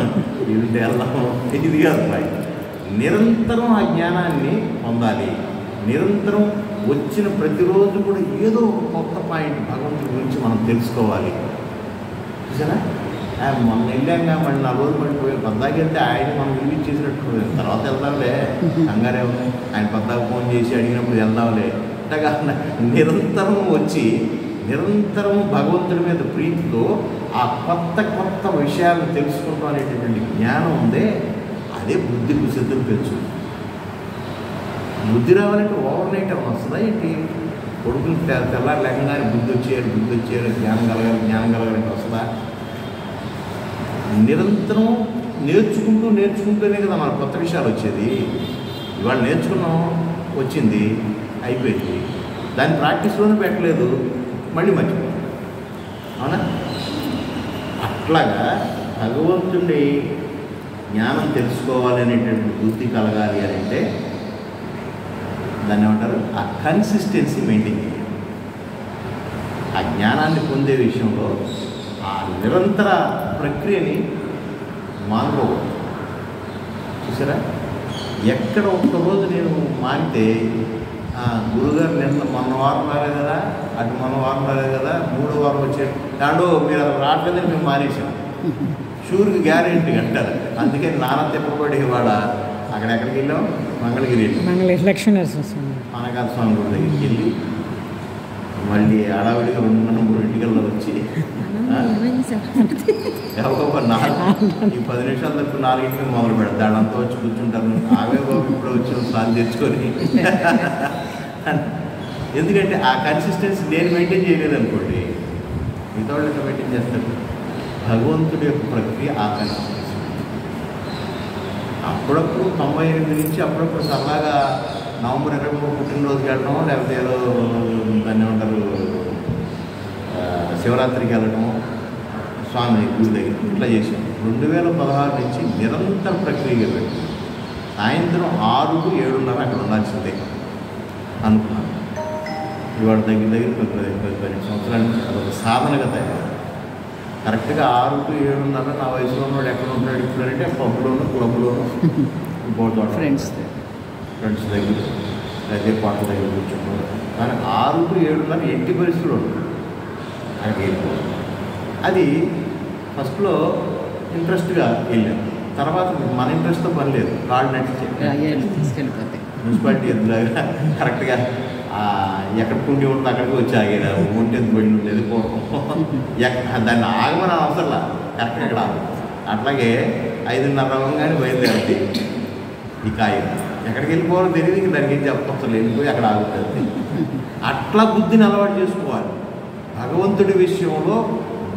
ఇది వెళ్దాము, ఇది కాదు పై. నిరంతరం ఆ జ్ఞానాన్ని పొందాలి. నిరంతరం వచ్చిన ప్రతిరోజు కూడా ఏదో ఒక కొత్త పాయింట్ భగవంతుడి గురించి మనం తెలుసుకోవాలి. చూసారా, మొన్న వెళ్ళాక మళ్ళీ 4 రోజులు పడిపోయి పద్దాకి వెళ్తే ఆయన మనం విలువ చేసినట్టు తర్వాత వెళ్దాంలే, కంగారే ఉంది. ఆయన పద్దాకు ఫోన్ చేసి అడిగినప్పుడు వెళ్దాంలే. అంతగా నిరంతరం వచ్చి నిరంతరం భగవంతుడి మీద ప్రీతితో ఆ కొత్త కొత్త విషయాలను తెలుసుకుంటాం అనేటటువంటి జ్ఞానం ఉందే, అదే బుద్ధి కుశిద్ధులు పెంచు. బుద్ధి రావాలంటే ఓవర్ నైట్ ఏమైనా వస్తుందా ఏంటి? కొడుకులు తెల్లారి లేకుండానే బుద్ధి వచ్చేయారు జ్ఞానం కలగాలంటే వస్తుందా? నిరంతరం నేర్చుకుంటూనే కదా మన కొత్త విషయాలు వచ్చేది. ఇవాళ నేర్చుకున్నాం, వచ్చింది, అయిపోయింది. దాన్ని ప్రాక్టీస్లోనే పెట్టలేదు, మళ్ళీ మర్చిపోతాం. అవునా? అట్లాగా భగవంతుడి జ్ఞానం తెలుసుకోవాలి అనేటువంటి బుద్ధి కలగాలి అని అంటే దాన్ని ఏమంటారు, ఆ కన్సిస్టెన్సీ మెయింటైన్ చేయాలి. ఆ జ్ఞానాన్ని పొందే విషయంలో ఆ నిరంతర ప్రక్రియని మానుకోకూడదు. చూసారా, ఎక్కడ ఒక్కరోజు నేను మారితే గురుగారు మొన్న వారం రాలేదు కదా, అటు మొన్న వారం రాలేదు కదా, 3వ వారం వచ్చే దాంట్లో మీరు అసలు రావట్లేదని మేము మానేసాం, షూర్కి గ్యారెంటీ అంటారు. అందుకని నాన్న తిప్పబడి ఇవాళ అక్కడెక్కడికి వెళ్ళాం, మంగళగిరి లక్ష్మీనరసింహ పానకాల స్వామి గుడి దగ్గరికి వెళ్ళి మళ్ళీ హడావిడిగా 2:30 వచ్చి ఈ 10 నిమిషాల తక్కువ 4కి మొదలు పెడతాడు. అంతా వచ్చి కూర్చుంటాను, ఆవే బాబు ఇప్పుడు వచ్చి సార్లు తెచ్చుకొని. ఎందుకంటే ఆ కన్సిస్టెన్సీ నేను మెయింటైన్ చేయలేదు అనుకోండి, మిగతా వాళ్ళు ఎట్లా మెయింటైన్ చేస్తారు? భగవంతుడి యొక్క ప్రక్రియ ఆ కన్సిస్టెన్సీ. అప్పుడప్పుడు 98 నుంచి అప్పుడప్పుడు సరదాగా నవంబర్ 23 పుట్టినరోజుకి వెళ్ళడం, లేకపోతే ఏదో దాన్ని ఏమంటారు శివరాత్రికి వెళ్ళడం, స్వామి గుడి దగ్గర ఇట్లా చేసాం. 2016 నుంచి నిరంతర ప్రక్రియగా పెట్టి సాయంత్రం 6కు 7:30 అక్కడ ఉండాల్సిందే అనుకున్నాను. ఇవాళ దగ్గర 10 సంవత్సరాల నుంచి అదొక సాధనగా తయారు. కరెక్ట్గా 6కు 7:30 నా వయసులో ఉన్నాడు ఎక్కడ ఉంటాడు ఇప్పుడు అంటే పబ్లోను, క్లబ్లోను, ఇంకోటి ఫ్రెండ్స్ దగ్గర, అదే పాటల దగ్గర కూర్చుంటారు. కానీ 6కు 7:30 ఎట్టి పరిస్థితులు ఉంటుంది అక్కడికి వెళ్ళిపోవాలి. అది ఫస్ట్లో ఇంట్రెస్ట్గా వెళ్ళాం, తర్వాత మన ఇంట్రెస్ట్తో పని లేదు, కాళ్ళు నడిచి మున్సిపాలిటీ ఎదురుగా కరెక్ట్గా ఎక్కడ కుండి ఉంటుంది అక్కడికి వచ్చి ఆగేదా, ఒంటి బడి ఉండేది పోవడం, దాన్ని ఆగమని అవసరంలా, కరెక్ట్గా అక్కడ అట్లాగే 5:30 అవ్వగానే బయలుదేరుతుంది. ఈ కాయ ఎక్కడికి వెళ్ళిపోవాలో తెలియదు, ఇంక దానికి ఏం చెప్పవసరం, వెళ్ళిపోయి అక్కడ ఆగుతుంది. అట్లా బుద్ధిని అలవాటు చేసుకోవాలి. భగవంతుడి విషయంలో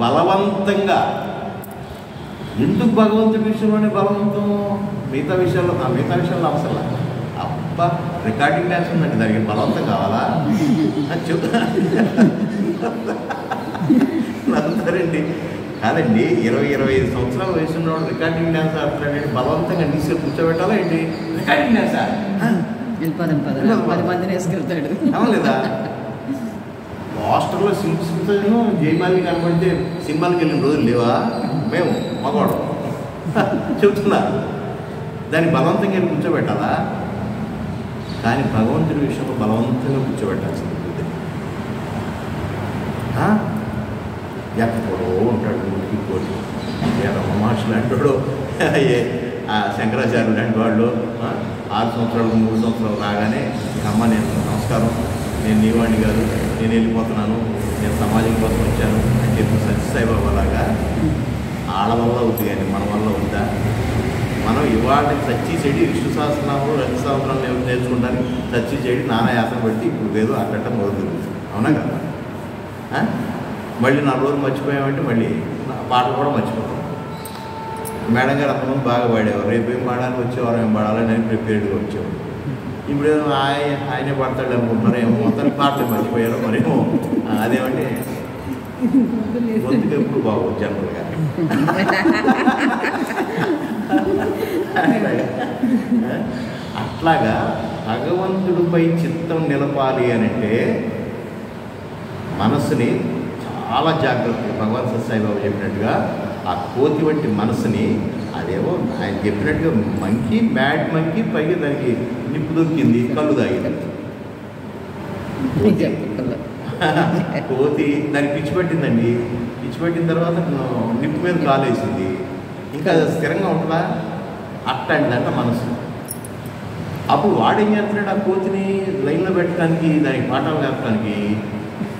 బలవంతంగా, ఎందుకు భగవంతుడి విషయంలోనే బలవంతం, మిగతా విషయాల్లో అవసరం. అబ్బా రికార్డింగ్ డ్యాన్స్ ఉందండి, దానికి బలవంతం కావాలా అని చెప్తారండి. కాదండి, 20-25 సంవత్సరాల వయసు ఉన్నవాడు రికార్డింగ్ డ్యాన్స్ ఆడుతున్నాడు, బలవంతంగా తీసుకెళ్ళి కూర్చోబెట్టాలా ఏంటి? రికార్డింగ్ డ్యాన్సా లేదా? హాస్టల్లో సిల్క్స్తో జయమాలి కనపడితే సినిమాలకి వెళ్ళిన రోజులు లేవా? మేము మగవాడు చెబుతున్నా, దాన్ని బలవంతంగా వెళ్ళి కూర్చోబెట్టాలా? కానీ భగవంతుడి విషయంలో బలవంతంగా కూర్చోబెట్టాల్సింది. ఎక్కడో ఉంటాడు, ఇంటికి పోటీ రమ మహర్షి లాంటి వాడు, శంకరాచార్యులు లాంటి వాళ్ళు 6 సంవత్సరాలు 3 సంవత్సరాలు రాగానే అమ్మ నేను నమస్కారం, నేను నీవాడిని కాదు, నేను వెళ్ళిపోతున్నాను, నేను సమాజం కోసం వచ్చాను అని చెప్పి సత్యసాయిబాబా లాగా ఆళ్ళ వల్ల అవుతుంది, కానీ మన వల్ల అవుతుందా? మనం ఇవాళ సచ్చి చెడి విష్ణు సహస్రనామంలో 2 సంవత్సరాలు నేర్చుకుంటాను, సచ్చి చెడి నానాయాసం పెట్టి ఇప్పుడు ఏదో అట్ట మొదలు. అవునా కదా? మళ్ళీ 4 రోజులు మర్చిపోయామంటే మళ్ళీ పాటలు కూడా మర్చిపోతాం. మేడం గారు అంతమంది బాగా పాడేవారు, రేపు ఏం పాడాలి, వచ్చేవారు ఏం పాడాలని నేను ప్రిపేర్డ్గా వచ్చేవారు. ఇప్పుడు ఆయనే పడతాడు అనుకుంటున్నారు, ఏమో మొత్తం పాటలు మర్చిపోయారు. మరేమో అదేమంటే గొంతుకు ఎప్పుడు బాగోదు జనరల్గా. అట్లాగా భగవంతుడిపై చిత్తం నిలపాలి అని అంటే మనసుని చాలా జాగ్రత్తగా, భగవాన్ సత్యసాయిబాబా చెప్పినట్టుగా ఆ కోతి వంటి మనసుని, అదేమో ఆయన చెప్పినట్టుగా మంకీ, మ్యాడ్ మంకీ, పైగా దానికి నిప్పు దొరికింది, కళ్ళు తాగింది. కోతి దానికి పిచ్చి పట్టిందండి, పిచ్చి పట్టిన తర్వాత నిప్పు మీద కాలేసింది, ఇంకా అది స్థిరంగా ఉంటుందా? అట్టండి మనసు. అప్పుడు వాడేం చేస్తున్నాడు, ఆ కోతిని లైన్లో పెట్టడానికి, దానికి పాఠాలు నేర్పడానికి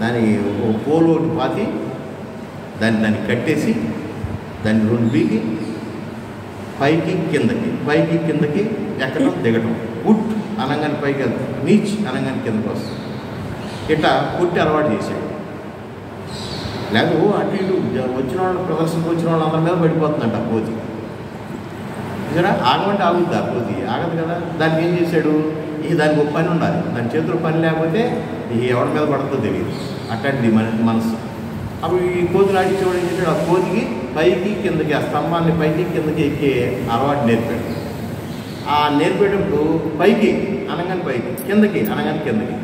దాని పోలు ఒకటి పాతి దాన్ని కట్టేసి దాన్ని 2 బీకి పైకి కిందకి ఎక్కడం దిగటం, ఉట్ అనగానే పైకి వెళ్తాం, నీచ్ అనగానే కిందకి వస్తాం, ఇట్లా పుట్టి అలవాటు చేశాడు. లేకపోతే అటు ఇటు వచ్చిన వాళ్ళు, ప్రదర్శనకు వచ్చిన వాళ్ళు అందరి మీద పడిపోతుందంట ఆ కోతి. చూసారా, ఆగమంటే ఆగుద్దా కోతి? ఆగదు కదా. దానికి ఏం చేశాడు, దానికి ఒక పని ఉండాలి, దాని చేతిలో పని లేకపోతే ఎవరి మీద పడుతుందో తెలియదు. అట్లాంటిది మనసు. అప్పుడు ఈ కోతులు ఆడించేవాడు ఏం చేశాడు, ఆ కోతికి పైకి కిందకి, ఆ స్తంభాన్ని పైకి కిందకి ఎక్కే అలవాటు నేర్పాడు. ఆ నేర్పేటప్పుడు పైకి అనగానే పైకి, కిందకి అనగానే కిందకి.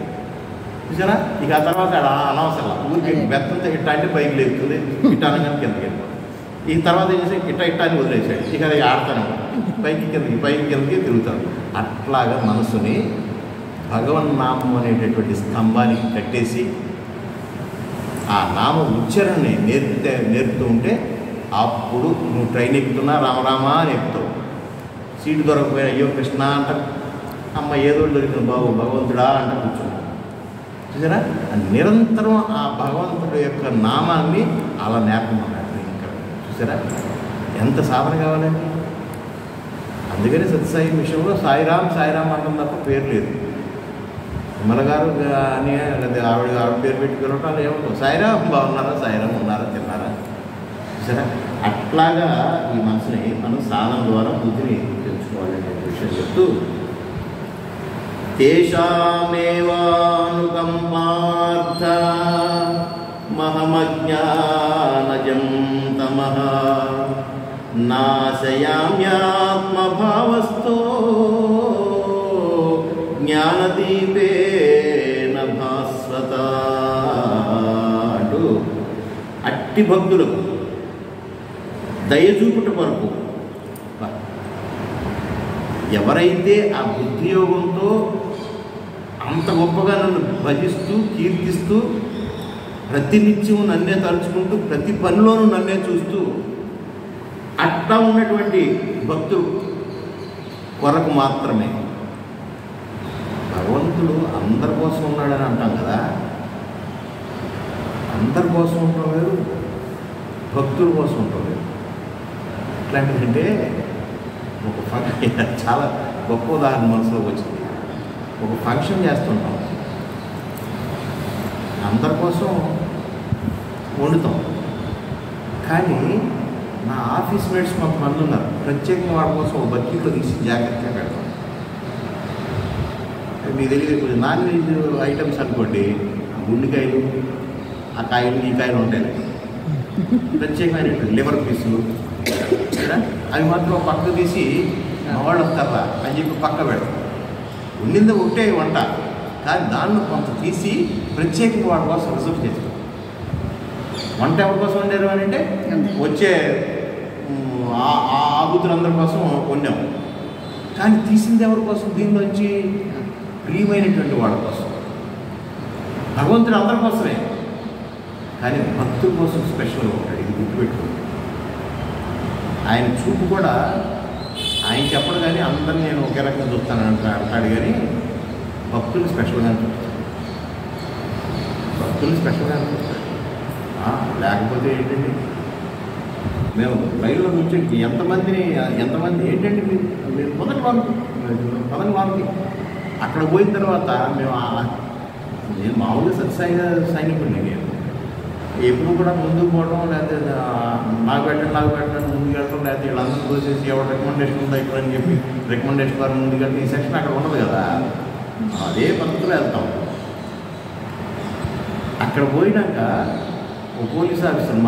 చూసారా, ఇక ఆ తర్వాత అనవసరం ఊరికి బెత్తంతో ఇట్ట అంటే పైకి లేపుతుంది, ఇట్ట అనగానే కిందకి వెళ్ళిపోతుంది. ఈ తర్వాత ఏం చేసి ఇట్ట అని వదిలేసాడు. ఇక అది ఆడతాను, పైకి కిందకి తిరుగుతాడు. అట్లాగా మనసుని భగవన్నామం అనేటటువంటి స్తంభానికి కట్టేసి ఆ నామ ఉచ్చారణని నేర్పుతూ ఉంటే అప్పుడు నువ్వు ట్రైన్ ఎక్కుతున్నా రామరామా అని ఎక్కుతావు. సీటు దొరకపోయినా అయ్యో కృష్ణ అంట, అమ్మ ఏదో దొరికిన బాబు భగవంతుడా అంట కూర్చున్నావు. చూసారా, నిరంతరం ఆ భగవంతుడి యొక్క నామాన్ని అలా నేర్పమన్నాడు. ఇంకా చూసారా ఎంత సాధన కావాలండి. అందుకని సత్యసాయి విషయంలో సాయిరామ్ అంటాం తప్ప పేరు లేదు. విమల గారు అని ఆవిడ పేరు పెట్టుకోవటం ఏమో సాయిరామ్ బాగున్నారా, సాయిరామ్ ఉన్నారా, తిన్నారా. సరే, అట్లాగా ఈ మనసుని మనం సాధన ద్వారా బుద్ధిని తెలుసుకోవాలనే విషయం చెప్తూ తేషామేవానుకంపార్థ మహమజ్ఞానజం తమః నాశయామ్యాత్మభావస్థో జ్ఞానదీపేన భాస్వత అంటూ అట్టి భక్తులకు దయచూపుట కొరకు ఎవరైతే ఆ బుద్ధియోగంతో అంత గొప్పగా నన్ను భజిస్తూ కీర్తిస్తూ ప్రతినిత్యం నన్నే తలుచుకుంటూ ప్రతి పనిలోనూ నన్నే చూస్తూ అట్లా ఉన్నటువంటి భక్తులు కొరకు మాత్రమే. భగవంతుడు అందరి కోసం ఉన్నాడని అంటాం కదా, అందరి కోసం ఉంటాం లేదు, భక్తుల కోసం ఉంటాం లేదు. ఎట్లాంటిదంటే ఒక ఫంక్షన్, చాలా గొప్ప ఉదాహరణ మనసులోకి వచ్చింది. ఒక ఫంక్షన్ చేస్తుంటాం, అందరి కోసం వండుతాం, కానీ నా ఆఫీస్ మేట్స్ కొంతమంది ఉన్నారు, ప్రత్యేకంగా వాళ్ళ కోసం ఒక బకెట్లో తీసి జాగ్రత్తగా పెడతాం. మీకు తెలియదు, కొంచెం నాన్ వెజ్ ఐటమ్స్ అనుకోండి, గుండెకాయలు, ఆ కాయలు ఈ కాయలు ఉంటాయి, ప్రత్యేకమైన లివర్ పీసులు, అవి మాత్రం పక్క తీసి మా వాళ్ళు వస్తారా అని చెప్పి పక్క పెడతాం. ఉండింది ఒకటే వంట, కానీ దానిలో కొంత తీసి ప్రత్యేకంగా వాళ్ళ కోసం రిజర్వ్ చేస్తాం. వంట ఎవరి కోసం వండారు అని అంటే వచ్చే ఆగుతులందరి కోసం వండాం, కానీ తీసింది ఎవరి కోసం? దీనిలోంచి ప్రియమైనటువంటి వాళ్ళ కోసం. భగవంతుడు అందరి కోసమే, కానీ భక్తుల కోసం స్పెషల్గా ఉంటాడు. ఇది గుర్తుపెట్టుకోండి. ఆయన చూపు కూడా ఆయన చెప్పడు, కానీ అందరినీ నేను ఒకే రకంగా చూస్తాను అంటాడు, కానీ భక్తులు స్పెషల్గా చూస్తాడు. భక్తులు స్పెషల్గా చూస్తాడు. లేకపోతే ఏంటండి, మేము రైల్లో నుంచి ఎంతమంది ఏంటంటే మీరు మొదటి వాళ్ళకి అక్కడ పోయిన తర్వాత నేను మామూలుగా సత్సాయిగా సైనికుడిని. నేను ఎప్పుడు కూడా ముందుకు పోవడం, లేకపోతే నాకు పెట్టండి ముందుకు వెళ్ళడం, లేకపోతే వీళ్ళందరూ చూసేసి ఎవరు రికమెండేషన్ ఉందా ఇక్కడ అని చెప్పి రికమెండేషన్ ద్వారా ముందుకు వెళ్తే ఈ సెక్షన్ అక్కడ ఉండదు కదా, అదే పద్ధతిలో వెళ్తాం. అక్కడ పోయినాక ఒక పోలీస్ ఆఫీసర్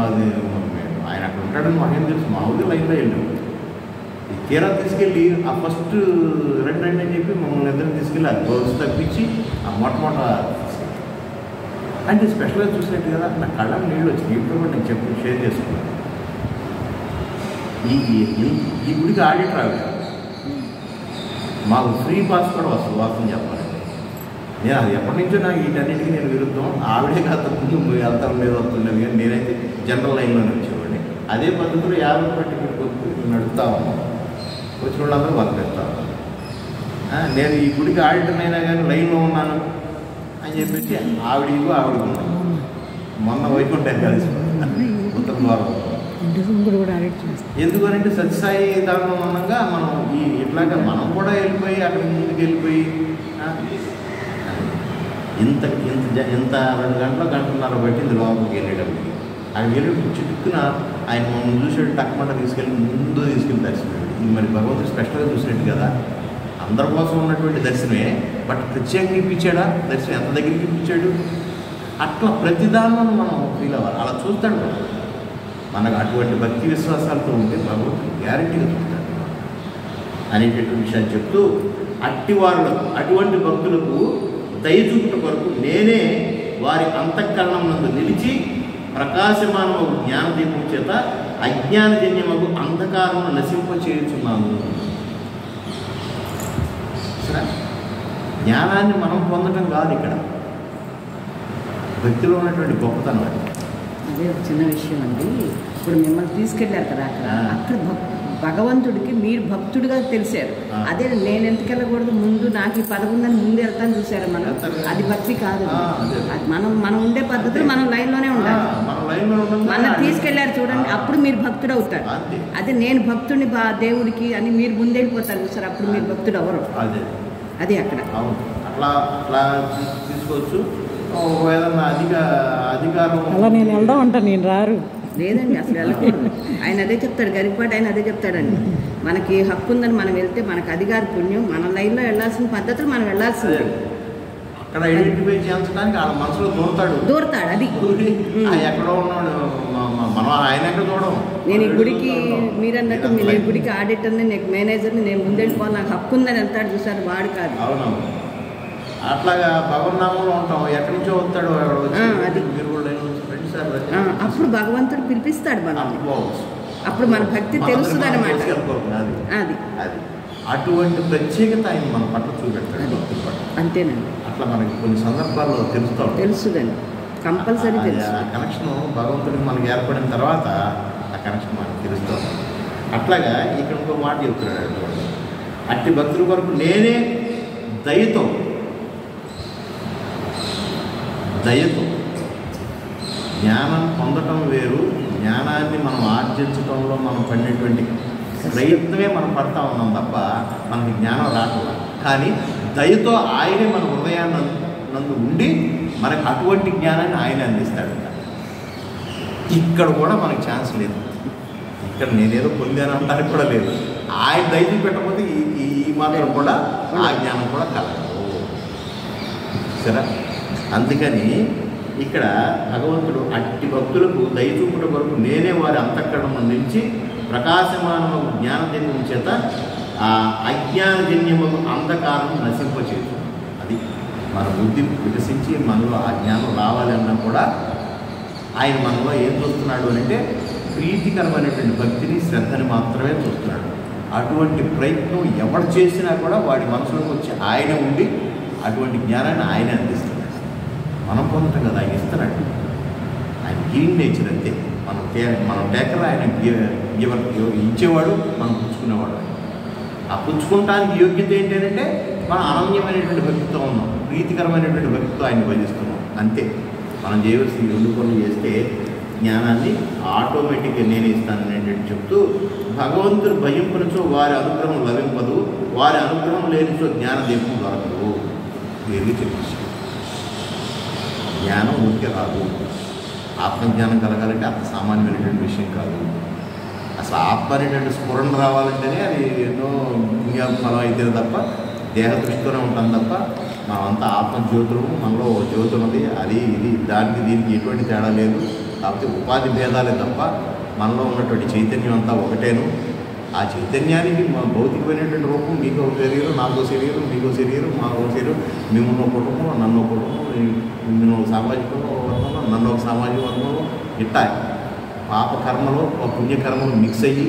ఆయన అక్కడ ఉంటాడని మాకేం తెలుసు, మామూలుగా లైన్లో వెళ్ళాము. ఈ తీరా తీసుకెళ్ళి ఆ ఫస్ట్ రెండు అని చెప్పి మమ్మల్ని ఇద్దరిని తీసుకెళ్ళి అది గోల్స్ తప్పించి ఆ మొట్టమొదట అంటే స్పెషల్గా చూసినట్టు కదా, నా కళ్ళకి నీళ్ళు వచ్చి ఇప్పుడు కూడా నేను షేర్ చేసుకున్నాను. ఈ గుడికి ఆడిట్ రాదు, మాకు ఫ్రీ పాస్ కూడా వస్తుంది. వాస్తవం చెప్పాలంటే నేను అది ఎప్పటి నుంచో నాకు వీటన్నిటికీ నేను విరుద్ధం. ఆవిడే కాస్త ముందు వెళ్తాం లేదు వస్తుండేది, కానీ నేనైతే జనరల్ లైన్లోనే వచ్చేవాడిని. అదే పద్ధతిలో 50 రూపాయలు టికెట్ నడుపుతా ఉన్నాం, వచ్చిన వాళ్ళందరూ బతికేస్తాను. నేను ఈ గుడికి ఆడిటర్ అయినా కానీ లైన్లో ఉన్నాను అని చెప్పేసి ఆవిడకు ఉన్నాను. మొన్న వైకుంఠం కలిసి ఉత్తర ద్వారం. ఎందుకనంటే సత్యసాయి దాంట్లో ఉండగా మనం ఇట్లాగా మనం కూడా వెళ్ళిపోయి అక్కడికి ముందుకు వెళ్ళిపోయి ఇంత 2 గంటన్నర పట్టింది లోపలికి వెళ్ళేటప్పటికి. ఆయన వెళ్ళి చిట్టుకున్న ఆయన మమ్మల్ని చూసాడు, టక్మంట తీసుకెళ్ళి ముందు తీసుకెళ్ళి దర్శనం. ఇది మరి భగవంతుడు స్పెషల్గా చూసినట్టు కదా, అందరి కోసం ఉన్నటువంటి దర్శనమే, బట్ ప్రత్యేకంగా ఇప్పించాడా దర్శనం, ఎంత దగ్గరికి ఇప్పించాడు. అట్లా ప్రతిదానం మనం ఫీల్ అవ్వాలి. అలా చూస్తాడు కదా, మనకు అటువంటి భక్తి విశ్వాసాలతో ఉంటే భగవంతుడు గ్యారెంటీగా చూస్తాడు అనేటటువంటి విషయాన్ని చెప్తూ, అటువంటి భక్తులకు దయ చూపుట కొరకు నేనే వారి అంతఃకరణం నందు నిలిచి ప్రకాశమానమగు జ్ఞానదీపం చేత అజ్ఞానజన్యమగు అంధకారమును నశింపచేయుచున్నాను. సరే, జ్ఞానాన్ని మనం పొందడం కాదు ఇక్కడ భక్తిలో ఉన్నటువంటి గొప్పతనం. అది అదే ఒక చిన్న విషయం అండి. ఇప్పుడు మిమ్మల్ని తీసుకెళ్ళారు కదా అక్కడ భగవంతుడికి మీరు భక్తుడిగా తెలిసారు. అదే నేను ఎందుకు వెళ్ళకూడదు, ముందు నాకు ఈ పదవి ఉందని ముందు వెళ్తాను చూసారు మనం, అది భక్తి కాదు. మనం ఉండే పద్ధతులు మనం లైన్లోనే ఉండాలి. మన తీసుకెళ్లారు చూడండి, అప్పుడు మీరు భక్తుడు అవుతారు. అదే నేను భక్తుడిని దేవుడికి అని మీరు ముందెళ్ళిపోతారు చూసారు, అప్పుడు మీరు భక్తుడు అవరు. అది అక్కడ అట్లా తీసుకోవచ్చు. ఏదన్నా అధికారం అలా నేను వెళ్దాం అంటాను, నేను రారు లేదండి, అసలు వెళ్ళకూడదు. ఆయన అదే చెప్తాడు, గరికపాటి ఆయన అదే చెప్తాడండి. మనకి హక్కు ఉందని మనం వెళ్తే మనకు అధికార పుణ్యం, మన లైన్లో వెళ్ళాల్సిన పద్ధతులు మనం వెళ్ళాల్సింది. అక్కడ ఐడెంటిఫై చేయించడానికి వాళ్ళ మనసులో దూరతాడు. అది ఎక్కడో ఉన్నాడు, మనం ఆయన ఎక్కడ చూడడం. నేను ఈ గుడికి మీరన్నట్టు నేను ఈ గుడికి ఆడిటర్ని, నేను మేనేజర్ని, నేను ముందెళ్ళిపోవాలి, నాకు హక్కు ఉందని వెళ్తాడు చూసారు, వాడు కాదు. అవునవును, అట్లాగా భగవన్నామంలో ఉంటాం, ఎక్కడి నుంచో వస్తాడు. అది అప్పుడు భగవంతుడు పిలిపిస్తాడు మనం, అప్పుడు మన భక్తి తెలుస్తుంది అన్నమాట. అది అటువంటి ప్రత్యేకత ఆయన మన పట్ల చూపెడతాడు. అంతేనండి, అట్లా మనకి కొన్ని సందర్భాల్లో తెలుస్తుందండి, కంపల్సరీ తెలుసు. ఆ కనెక్షన్ భగవంతుడికి మనకి ఏర్పడిన తర్వాత ఆ కనెక్షన్ మనకు తెలుస్తుంది. అట్లాగా ఇక్కడ ఇంకో మాట చెప్తున్నాడు, అట్టి భక్తుల కొరకు నేనే దయతో జ్ఞానం పొందటం వేరు, జ్ఞానాన్ని మనం ఆర్జించడంలో మనం పడినటువంటి ప్రయత్నమే మనం పడతా ఉన్నాం తప్ప మనకి జ్ఞానం రావట్లేదు. కానీ దయతో ఆయనే మన హృదయాన్ని నందు ఉండి మనకు అటువంటి జ్ఞానాన్ని ఆయన అందిస్తాడు. ఇక్కడ కూడా మనకు ఛాన్స్ లేదు, ఇక్కడ నేనేదో పొందాను అంటానికి కూడా లేదు. ఆయన దయ పెట్టకపోతే ఈ మాత్రం కూడా ఆ జ్ఞానం కూడా కలగదు. సరే, అందుకని ఇక్కడ భగవంతుడు అట్టి భక్తులకు దయ చూపుట కొరకు నేనే వారి అంతఃకరణను నిలిచి ప్రకాశమానము జ్ఞానదీపం చేత ఆ అజ్ఞానజన్యము అంధకారం నశింపచేయచ్చు. అది మన బుద్ధి వికసించి మనలో ఆ జ్ఞానం రావాలన్నా కూడా ఆయన మనలో ఏం చూస్తున్నాడు అంటే ప్రీతికరమైనటువంటి భక్తిని, శ్రద్ధని మాత్రమే చూస్తున్నాడు. అటువంటి ప్రయత్నం ఎవరు చేసినా కూడా వాడి మనసులోకి వచ్చి ఆయన ఉండి అటువంటి జ్ఞానాన్ని ఆయన అందిస్తున్నాడు. మనం పొందటం కదా, ఆయన ఇస్తున్నాడు. ఆయన గివింగ్ నేచర్ అంతే. మనం టేకర్, ఆయన ఇచ్చేవాడు, మనం పుచ్చుకునేవాడు. ఆ పుచ్చుకుంటానికి యోగ్యత ఏంటంటే మనం అనన్యమైనటువంటి భక్తితో ఉన్నాం, ప్రీతికరమైనటువంటి భక్తితో ఆయన భజిస్తున్నాం. అంతే. మనం చేయవలసిన 2 పనులు చేస్తే జ్ఞానాన్ని ఆటోమేటిక్గా నేనే ఇస్తాను అనేటువంటి చెప్తూ, భగవంతుడు భజింపునిచో వారి అనుగ్రహం లభింపదు, వారి అనుగ్రహం లేనిచో జ్ఞానదీపం దొరకదు. ఇది చెప్పేసి జ్ఞానం ఊరికే రాదు. ఆత్మజ్ఞానం కలగాలంటే అంత సామాన్యమైనటువంటి విషయం కాదు. అసలు ఆత్మ అనేటువంటి స్ఫురణ రావాలంటేనే అది ఎన్నో పుణ్యాత్మలం అయితే తప్ప దేహ దృష్టితోనే ఉంటాం తప్ప మనమంతా ఆత్మజ్యోతులము, మనలో జ్యోతి ఉన్నది, అది ఇది దానికి దీనికి ఎటువంటి తేడా లేదు. కాకపోతే ఉపాధి భేదాలే తప్ప మనలో ఉన్నటువంటి చైతన్యం అంతా ఒకటేను. ఆ చైతన్యానికి మా భౌతికమైనటువంటి రూపం, మీకో శరీరం, నాకో శరీరం, మీకో శరీరం, మాకో శరీరం, మిమ్మల్ని కుటుంబం, నన్ను కుటుంబం, నేను సామాజిక వర్గంలో, నన్ను ఒక సామాజిక వర్గంలో, ఇట్టా పాప కర్మలో పుణ్యకర్మలు మిక్స్ అయ్యి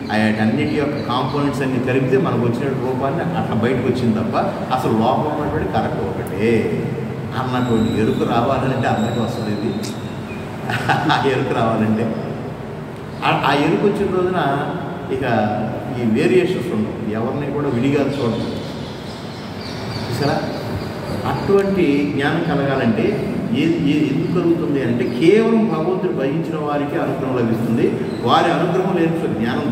వాటన్నిటి యొక్క కాంపోనెంట్స్ అన్ని కలిపితే మనకు వచ్చిన రూపాన్ని అట్లా బయటకు వచ్చింది తప్ప అసలు లోపల ఉన్నటువంటి కరెక్ట్ ఒకటే అన్నటువంటి ఎరుకు రావాలంటే అందరికీ వస్తుంది. ఇది ఆ ఎరుకు రావాలంటే ఆ ఎరుకు వచ్చిన రోజున ఇక ఈ వేరియేషన్స్ ఉండవు, ఎవరిని కూడా విడిగా చూడదు. చూసారా, అటువంటి జ్ఞానం కలగాలంటే ఎందుకు కలుగుతుంది అంటే కేవలం భగవంతుడు భజించిన వారికి అనుగ్రహం లభిస్తుంది. వారి అనుగ్రహం లేని జ్ఞానం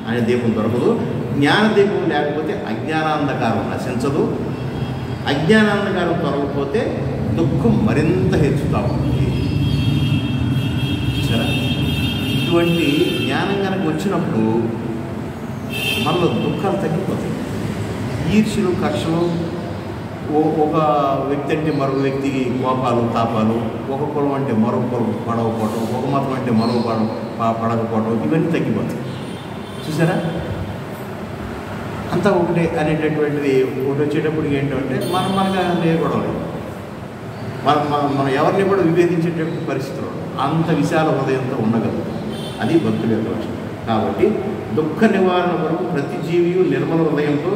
అనే దీపం దొరకదు. జ్ఞాన దీపం లేకపోతే అజ్ఞానాంధకారం నశించదు. అజ్ఞానాంధకారం తొలగకపోతే దుఃఖం మరింత హెచ్చుతా ఉంటుంది. సరే, ఇటువంటి జ్ఞానం కనుక వచ్చినప్పుడు మనలో దుఃఖాలు తగ్గిపోతాయి. ఈర్ష్యలు కక్షలు, ఒక వ్యక్తి అంటే మరొక వ్యక్తికి కోపాలు తాపాలు, ఒక కులం అంటే మరొక కులం పడవపోవటం, ఒక మతం అంటే మరొక పడకపోవటం, ఇవన్నీ తగ్గిపోతాయి. చూసారా? అంతా ఒకటే అనేటటువంటిది ఒకటి వచ్చేటప్పటికి ఏంటంటే మనగా ఏ గొడవ లేదు. మనం ఎవరిని కూడా విభేదించేటటువంటి పరిస్థితులు అంత విశాల హృదయంతో ఉండగలుగుతాం. అది భక్తుల యొక్క లక్షణం. కాబట్టి దుఃఖ నివారణ కొరకు ప్రతి జీవియు నిర్మల హృదయంతో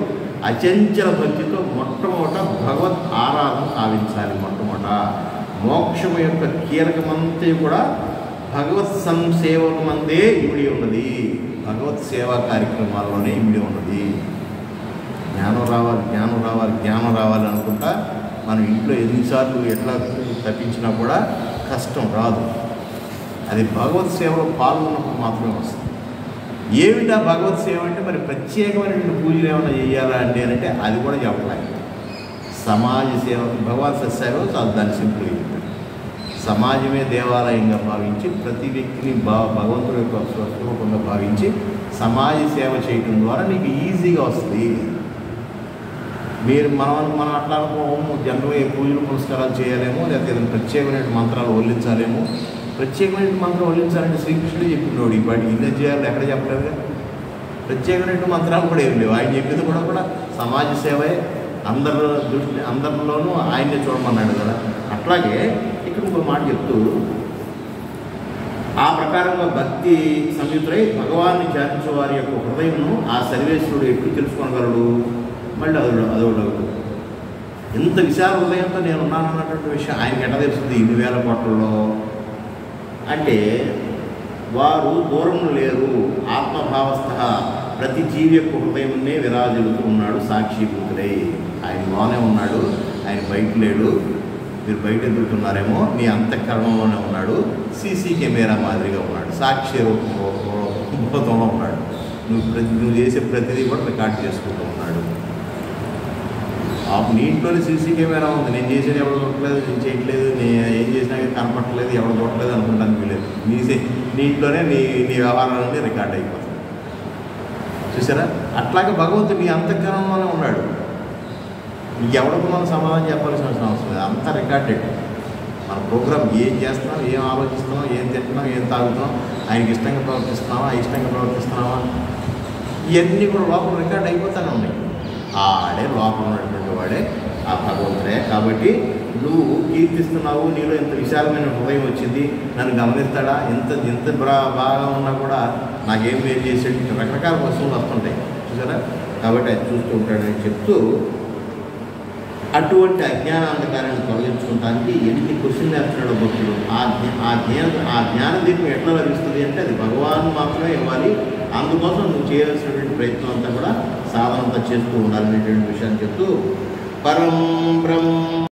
అచంచల భక్తితో మొట్టమొదట భగవత్ ఆరాధన సాధించాలి. మొట్టమొదట మోక్షం యొక్క కీలకమంతా కూడా భగవత్ సంసేవకమందే ఇమిడి ఉన్నది. భగవత్ సేవా కార్యక్రమాల్లోనే ఇమిడి ఉన్నది. జ్ఞానం రావాలి అనుకుంటా మనం ఇంట్లో ఎన్నిసార్లు ఎట్లా తప్పించినా కూడా కష్టం రాదు. అది భగవత్ సేవలో పాల్గొన్నప్పుడు మాత్రమే వస్తుంది. ఏమిటా భగవత్ సేవ అంటే మరి ప్రత్యేకమైనటువంటి పూజలు ఏమైనా చేయాలా అంటే అది కూడా చెప్పలేదు. సమాజ సేవ, భగవత్ సేవ చాలా దాని సింపుల్గా చెప్పారు. సమాజమే దేవాలయంగా భావించి ప్రతి వ్యక్తిని భగవంతుడి యొక్క స్వరూపంగా భావించి సమాజ సేవ చేయటం ద్వారా నీకు ఈజీగా వస్తుంది. మనం అట్లా అనుకోము, జనరల్గా పూజలు పురస్కారాలు చేయాలేమో, లేకపోతే ఏదైనా ప్రత్యేకమైన మంత్రాలు వల్లించాలేమో. ప్రత్యేకమైన మంత్రం వల్లించాలంటే శ్రీకృష్ణుడే చెప్పినోడు. ఇప్పటికి ఇదే చేయాలి ఎక్కడ చెప్పలేదుగా. ప్రత్యేకమైన మంత్రాలు కూడా ఏం లేవు. ఆయన చెప్పింది కూడా సమాజ సేవే. అందరిలోనూ ఆయన్నే చూడమన్నాడు కదా. అట్లాగే ఇక్కడ ఇంకో మాట చెప్తూ ఆ ప్రకారంగా భక్తి సంయుక్తులై భగవాన్ని ధ్యానించే వారి యొక్క హృదయంను ఆ సర్వేశ్వరుడు ఎప్పుడు తెలుసుకోగలడు? మళ్ళీ అదొకటి ఎంత విశాల హృదయంతో నేను ఉన్నానన్నటువంటి విషయం ఆయనకి ఎట్లా తెలుస్తుంది? 2,000 కోట్లలో అంటే వారు దూరం లేరు. ఆత్మభావస్థ ప్రతి జీవి యొక్క హృదయంనే విరాజిల్లుతూ ఉన్నాడు సాక్షిభూతుడై. ఆయన లోనే ఉన్నాడు, ఆయన బయట లేడు. మీరు బయట ఎదుగుతున్నారేమో, నీ అంతఃకరణంలోనే ఉన్నాడు. సీసీ కెమెరా మాదిరిగా ఉన్నాడు, సాక్షి రూపంలో ఉన్నాడు. నువ్వు చేసే ప్రతిదీ కూడా రికార్డ్ చేసుకుంటూ ఉన్నాడు. నీ ఇంట్లోనే సీసీ కెమెరా ఉంది. నేను చేసేది ఎవరు చూడట్లేదు, నేను చేయట్లేదు, నేను ఏం చేసినా కనపడట్లేదు, ఎవరు చూడట్లేదు అనుకుంటాను. వీలేదు నీ ఇంట్లోనే నీ వ్యవహారాలన్నీ రికార్డ్ అయిపోతుంది. చూసారా? అట్లాగే భగవంతుడు నీ అంతఃకరణంలోనే ఉన్నాడు. ఎవరికి మనం సమాధానం చెప్పాల్సిన అవసరం లేదు. అంతా రికార్డెడ్. మన ప్రోగ్రామ్ ఏం చేస్తున్నాం, ఏం ఆలోచిస్తున్నాం, ఏం తింటున్నాం, ఏం తాగుతున్నాం, ఆయనకి ఇష్టంగా ప్రవర్తిస్తున్నావా, అయిష్టంగా ప్రవర్తిస్తున్నావా, ఇవన్నీ కూడా లోపల రికార్డ్ అయిపోతానే ఉన్నాయి. ఆడే లోపల ఉన్నటువంటి వాడే ఆ భగవంతుడే. కాబట్టి నువ్వు కీర్తిస్తున్నావు, నీలో ఎంత విశాలమైన హృదయం వచ్చింది, నన్ను గమనిస్తాడా, ఎంత బాగా ఉన్నా కూడా నాకేం వేరు చేసేది, రకరకాల వస్తువులు వస్తుంటాయి. చూసారా? కాబట్టి అది చూస్తూ ఉంటాడని చెప్తూ అటువంటి అజ్ఞానాంధకారాన్ని తొలగించుకోవడానికి ఎన్ని క్వశ్చన్లు వేస్తున్నాడు భక్తులు. ఆ జ్ఞాన దీపం ఎట్లా లభిస్తుంది అంటే అది భగవాన్ మాత్రమే ఇవ్వాలి. అందుకోసం నువ్వు చేయాల్సినటువంటి ప్రయత్నం అంతా కూడా సాధనంతా చేస్తూ ఉండాలనేటువంటి విషయాన్ని చెప్తూ పరం బ్రహ్మ